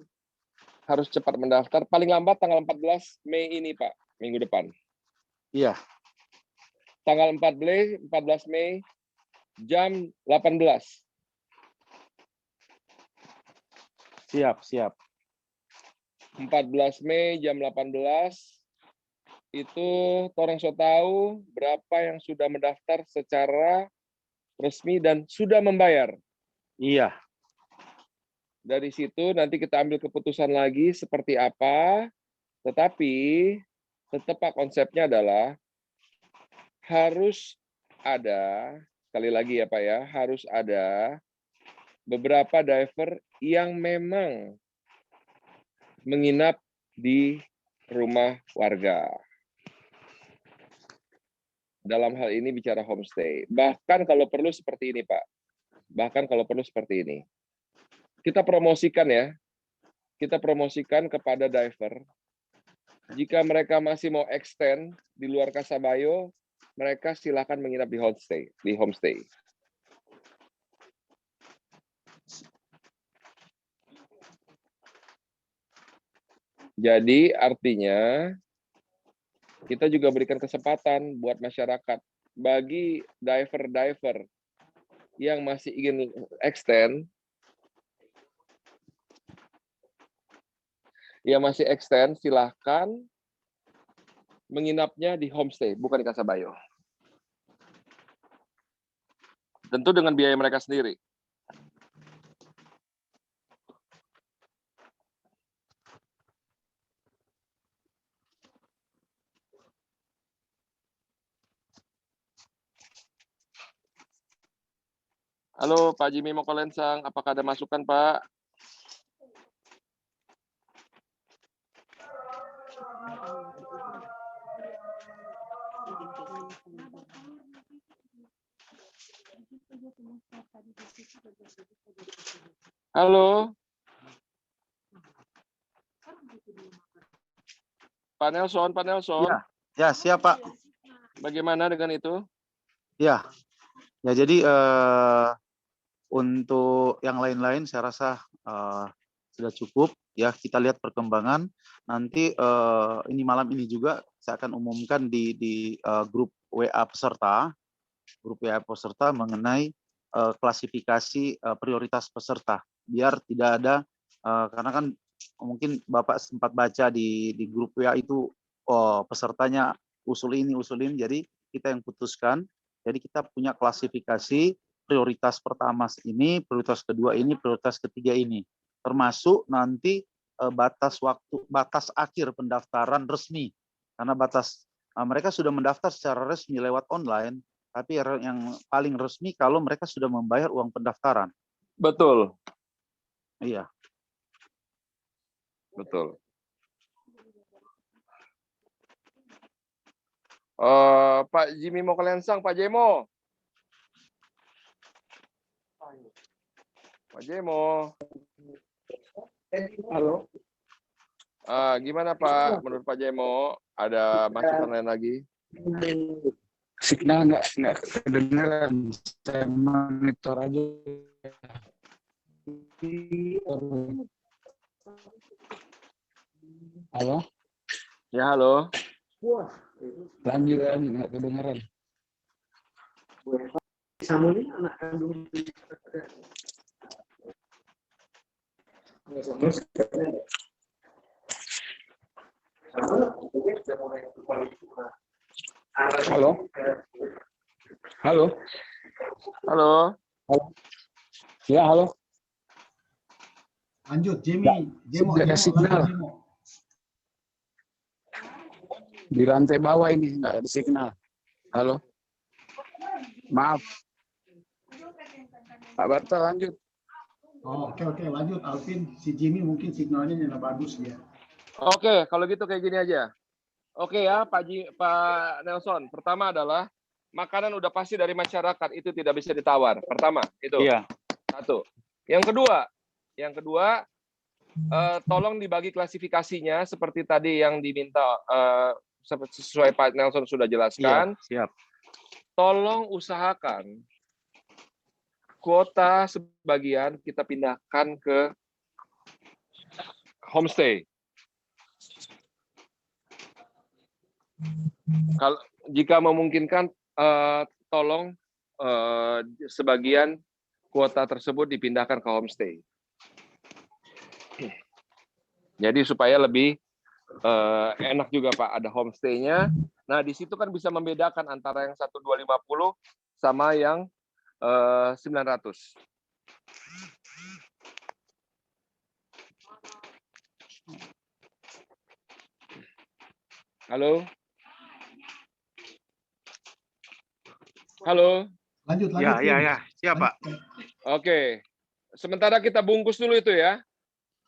harus cepat mendaftar, paling lambat tanggal 14 Mei ini Pak, minggu depan. Iya. Tanggal 14 Mei jam 18. Siap. 14 Mei jam 18 itu torang so tahu berapa yang sudah mendaftar secara resmi dan sudah membayar. Iya. Dari situ nanti kita ambil keputusan lagi seperti apa, tetapi tetap Pak konsepnya adalah harus ada, sekali lagi ya Pak ya, harus ada beberapa diver yang memang menginap di rumah warga. Dalam hal ini bicara homestay. Bahkan kalau perlu seperti ini Pak. Bahkan kalau perlu seperti ini. Kita promosikan ya. Kita promosikan kepada diver. Jika mereka masih mau extend di luar Kasabayo, mereka silakan menginap di homestay. Jadi artinya kita juga berikan kesempatan buat masyarakat bagi diver yang masih ingin extend, silahkan menginapnya di homestay, bukan di Kasabayo. Tentu dengan biaya mereka sendiri. Halo Pak Jimmy Mokolensang, apakah ada masukan Pak? Halo. Pak Nelson. Ya, siap Pak. Bagaimana dengan itu? Ya, jadi untuk yang lain-lain saya rasa sudah cukup. Ya, kita lihat perkembangan. Nanti ini malam ini juga saya akan umumkan di grup WA peserta, mengenai klasifikasi prioritas peserta. Biar tidak ada, karena kan mungkin Bapak sempat baca di grup WA itu, pesertanya usul ini, jadi kita yang putuskan. Jadi kita punya klasifikasi prioritas pertama ini, prioritas kedua ini, prioritas ketiga ini. Termasuk nanti batas akhir pendaftaran resmi. Karena mereka sudah mendaftar secara resmi lewat online, tapi yang paling resmi kalau mereka sudah membayar uang pendaftaran. Betul. Iya. Betul. Pak Jimmy mau ke Lensang, Pak Jemo. Pak Jemo. Halo. Gimana Pak, menurut Pak Jemo? Ada masukan lain lagi? Signal nggak kedengeran. Saya monitor aja. Halo? Ya, halo. Lanjut nggak kedengeran. Samuel anak kandung. Halo? Halo? Halo? Ya, halo. Lanjut, Jemo. Ada signal. Di lantai bawah ini nggak ada signal. Halo? Maaf. Pak Barta lanjut. Oh, oke, lanjut Alvin. Si Jimmy mungkin signalnya nggak bagus dia. Oke, kalau gitu kayak gini aja. Oke ya, Pak Nelson. Pertama adalah makanan udah pasti dari masyarakat, itu tidak bisa ditawar. Pertama, itu. Iya. Satu. Yang kedua, tolong dibagi klasifikasinya seperti tadi yang diminta, sesuai Pak Nelson sudah jelaskan. Siap. Tolong usahakan kuota sebagian kita pindahkan ke homestay. Kalau jika memungkinkan, tolong sebagian kuota tersebut dipindahkan ke homestay. Jadi supaya lebih enak juga Pak, ada homestay-nya. Nah di situ kan bisa membedakan antara yang 1250 sama yang 900. Halo? Halo? Lanjut. Ya. Siap, Pak. Oke. Sementara kita bungkus dulu itu ya.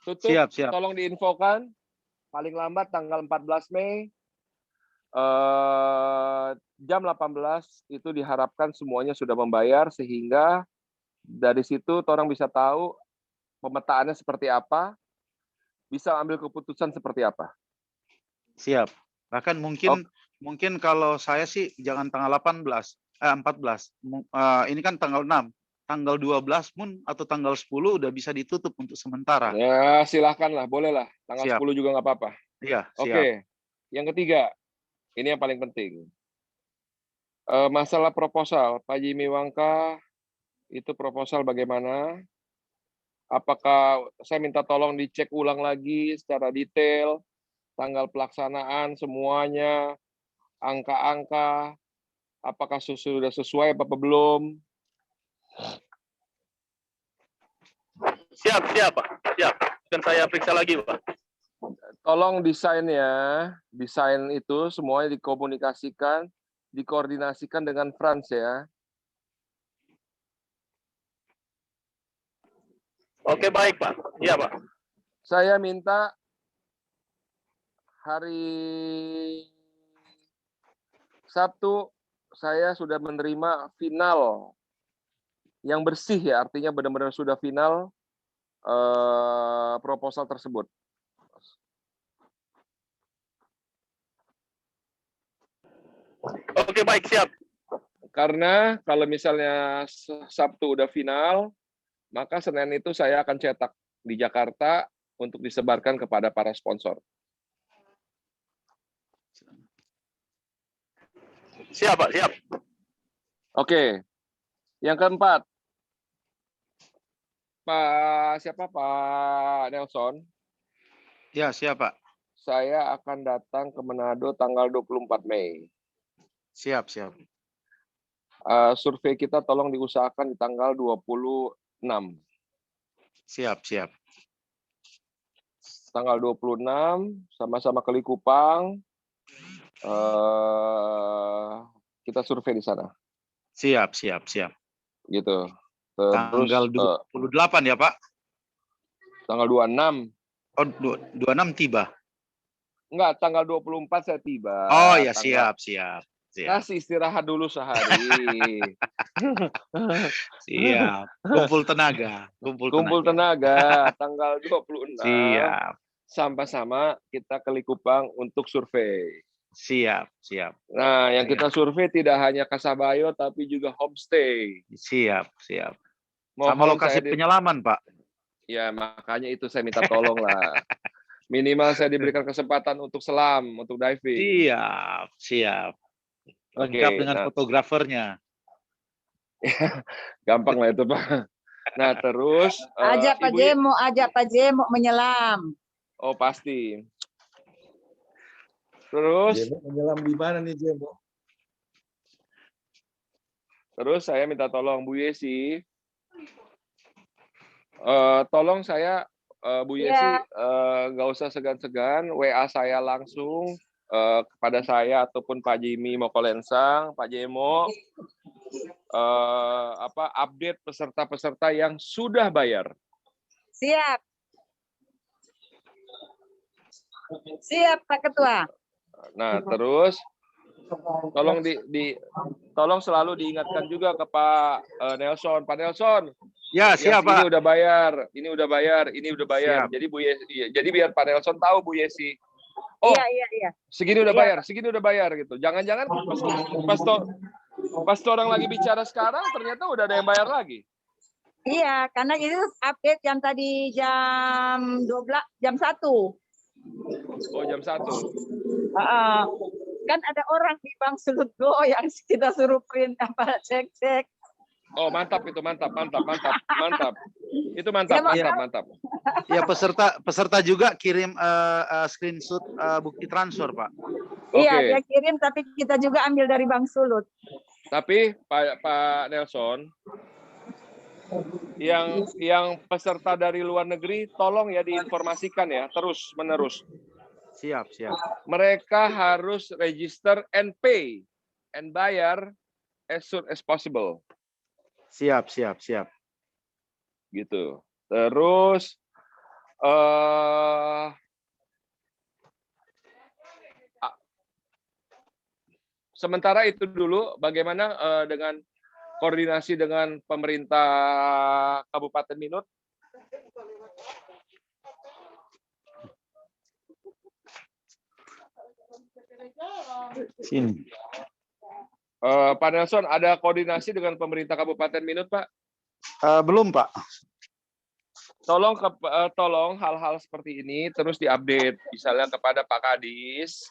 Tutup, Siap. tolong diinfokan. Paling lambat tanggal 14 Mei, jam 18 itu diharapkan semuanya sudah membayar, sehingga dari situ orang bisa tahu pemetaannya seperti apa, bisa ambil keputusan seperti apa. Siap. Bahkan mungkin kalau saya sih jangan tanggal 14. Ini kan tanggal 6. Tanggal 12 pun atau tanggal 10 udah bisa ditutup untuk sementara. Ya, silakanlah, bolehlah. Tanggal Siap. 10 juga nggak apa-apa. Iya, siap. Oke. Yang ketiga, ini yang paling penting. Masalah proposal, Pak Jimmy Wangka, itu proposal bagaimana? Apakah saya minta tolong dicek ulang lagi secara detail, tanggal pelaksanaan semuanya, angka-angka, apakah sudah sesuai apa belum? Siap, Pak. Siap. Dan saya periksa lagi, Pak. Tolong desainnya, desain itu semuanya dikomunikasikan, dikoordinasikan dengan Frans ya. Oke, baik, Pak. Iya, Pak. Saya minta hari Sabtu saya sudah menerima final yang bersih ya, artinya benar-benar sudah final proposal tersebut. Oke, baik, siap. Karena kalau misalnya Sabtu udah final, maka Senin itu saya akan cetak di Jakarta untuk disebarkan kepada para sponsor. Siap, Pak, siap. Oke. Yang keempat, Pak Nelson? Ya, siap, Pak. Saya akan datang ke Manado tanggal 24 Mei. Siap, siap. Survei kita tolong diusahakan di tanggal 26. Siap, siap. Tanggal 26, sama-sama ke Likupang. Kita survei di sana. Siap, siap, siap. Gitu. Terus, tanggal 28 ya, Pak? Tanggal 26. Oh, 26 tiba? Enggak, tanggal 24 saya tiba. Oh ya, siap, siap. Kasih istirahat dulu sehari. Siap. Kumpul tenaga. Kumpul tenaga. Tanggal 26. Siap. Sama-sama kita ke Likupang untuk survei. Siap, siap. Nah, yang kita survei tidak hanya Kasabayo, tapi juga homestay. Siap, siap. Mohon sama lokasi penyelaman, Pak. Ya, makanya itu saya minta tolong lah. Minimal saya diberikan kesempatan untuk selam, untuk diving. Siap, siap. Lengkap dengan fotografernya. Gampang lah itu, Pak. Nah, terus ajak Pak Jemo menyelam. Oh, pasti. Terus Jemo menyelam di mana nih, Jemo? Terus saya minta tolong Bu Yesi. Tolong saya Bu Yesi nggak usah segan-segan WA saya langsung kepada saya ataupun Pak Jimmy Mokolensang, Pak Jemo, update peserta-peserta yang sudah bayar. Siap. Siap, Pak Ketua. Nah, terus tolong selalu diingatkan juga ke Pak Nelson. Pak Nelson. Ya, siap, Pak. Ini udah bayar, ini udah bayar, ini udah bayar. Siap. Jadi Bu Yesi, jadi biar Pak Nelson tahu Bu Yesi. Oh, iya. Segini udah bayar, segini udah bayar gitu. Jangan-jangan pas orang lagi bicara sekarang ternyata udah ada yang bayar lagi. Iya, karena itu update yang tadi jam 12, jam 1. Oh, jam 1. Kan ada orang di Bank Sulut Go yang kita suruh print cek. Oh, mantap itu, mantap. Itu mantap. Ya, peserta juga kirim screenshot bukti transfer, Pak. Iya, dia kirim, tapi kita juga ambil dari Bank Sulut. Tapi Pak Nelson, yang peserta dari luar negeri, tolong ya diinformasikan ya, terus menerus. Siap. Mereka harus register and pay and bayar as soon as possible. Siap. Gitu. Terus sementara itu dulu, bagaimana dengan koordinasi dengan pemerintah Kabupaten Minut? Sini. Pak Nelson, ada koordinasi dengan pemerintah Kabupaten Minut, Pak? Belum, Pak. Tolong hal-hal seperti ini terus diupdate, misalnya kepada Pak Kadis,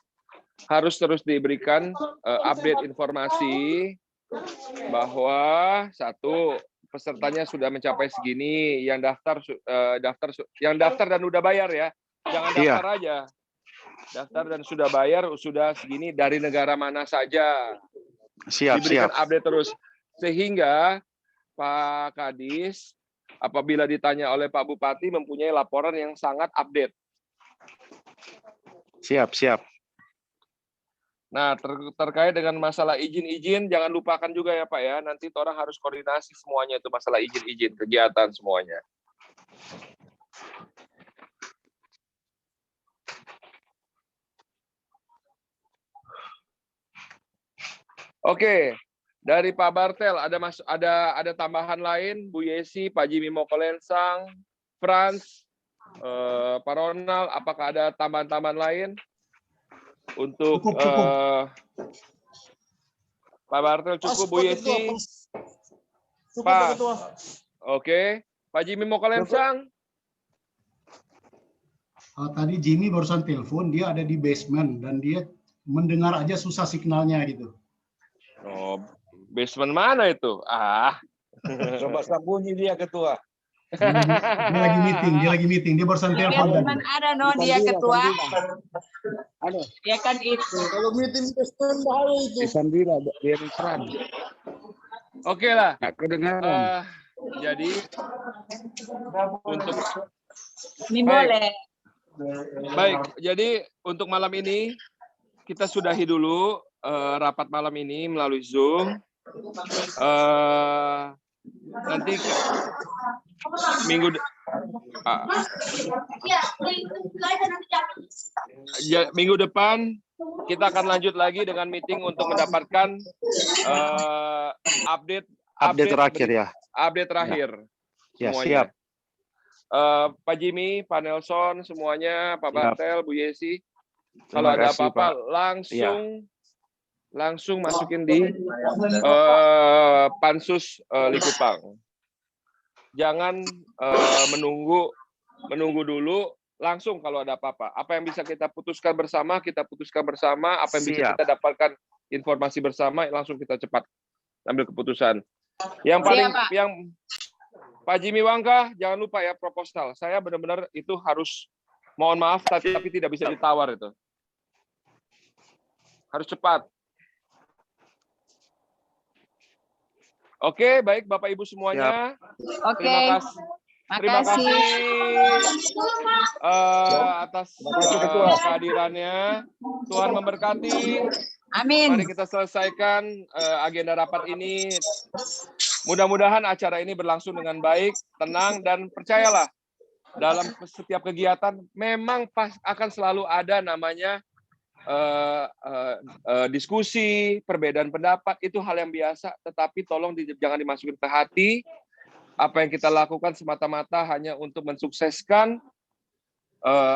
harus terus diberikan update informasi bahwa satu, pesertanya sudah mencapai segini, yang daftar dan udah bayar ya, jangan daftar aja. Daftar dan sudah bayar sudah segini, dari negara mana saja. Diberikan update terus sehingga Pak Kadis apabila ditanya oleh Pak Bupati mempunyai laporan yang sangat update. Siap. Nah, terkait dengan masalah izin-izin jangan lupakan juga ya Pak ya, nanti orang harus koordinasi semuanya itu masalah izin-izin kegiatan semuanya. Oke, dari Pak Bartel ada tambahan lain, Bu Yesi, Pak Jimmy Mokolensang, Franz, Pak Ronald, apakah ada tambahan-tambahan lain untuk cukup. Pak Bartel cukup, Bu Yesi. Cukup, Pak Ketua. Oke, Pak Jimmy mau ke Lensang. Tadi Jimmy barusan telepon, dia ada di basement dan dia mendengar aja susah signalnya gitu. Oh, basement mana itu? Coba sambunyi dia Ketua. Dia lagi meeting, dia barusan telepon tadi. Ada dia ketua. Ada. Ya kan itu. Kalau meeting basement bahaya itu. Di Sandira, dia terang. Oke lah. Nggak kedengaran. Jadi untuk Ini boleh. Baik, jadi untuk malam ini kita sudahi dulu rapat malam ini melalui Zoom. Nanti minggu depan kita akan lanjut lagi dengan meeting untuk mendapatkan update terakhir ya. Update terakhir. Ya, semuanya. siap. Pak Jimmy, Pak Nelson, semuanya, Pak Siap. Bartel, Bu Yesi. Terima Kalau ada kasih, apa-apa Pak. langsung masukin di Pansus Likupang. Jangan menunggu dulu, langsung kalau ada apa-apa. Apa yang bisa kita putuskan bersama, kita putuskan bersama. Apa yang bisa Siap. kita dapatkan informasi bersama, langsung kita cepat ambil keputusan. Yang paling yang Pak Jimmy Wangka, jangan lupa ya proposal. Saya benar-benar itu harus, mohon maaf, tapi tidak bisa ditawar itu. Harus cepat. Oke, baik Bapak Ibu semuanya. Oke. Terima kasih atas kehadirannya. Tuhan memberkati. Amin. Mari kita selesaikan agenda rapat ini. Mudah-mudahan acara ini berlangsung dengan baik, tenang, dan percayalah, dalam setiap kegiatan memang akan selalu ada namanya diskusi, perbedaan pendapat, itu hal yang biasa, tetapi tolong jangan dimasukin ke hati. Apa yang kita lakukan semata-mata hanya untuk mensukseskan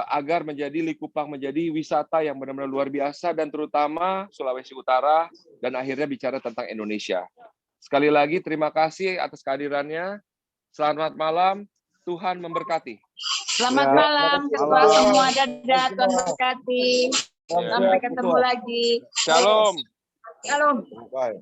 agar menjadi Likupang menjadi wisata yang benar-benar luar biasa, dan terutama Sulawesi Utara, dan akhirnya bicara tentang Indonesia. Sekali lagi terima kasih atas kehadirannya. Selamat malam, Tuhan memberkati. Selamat malam ketua semua, dadah, Tuhan berkati. Sampai ketemu lagi. Shalom. Shalom. Bye.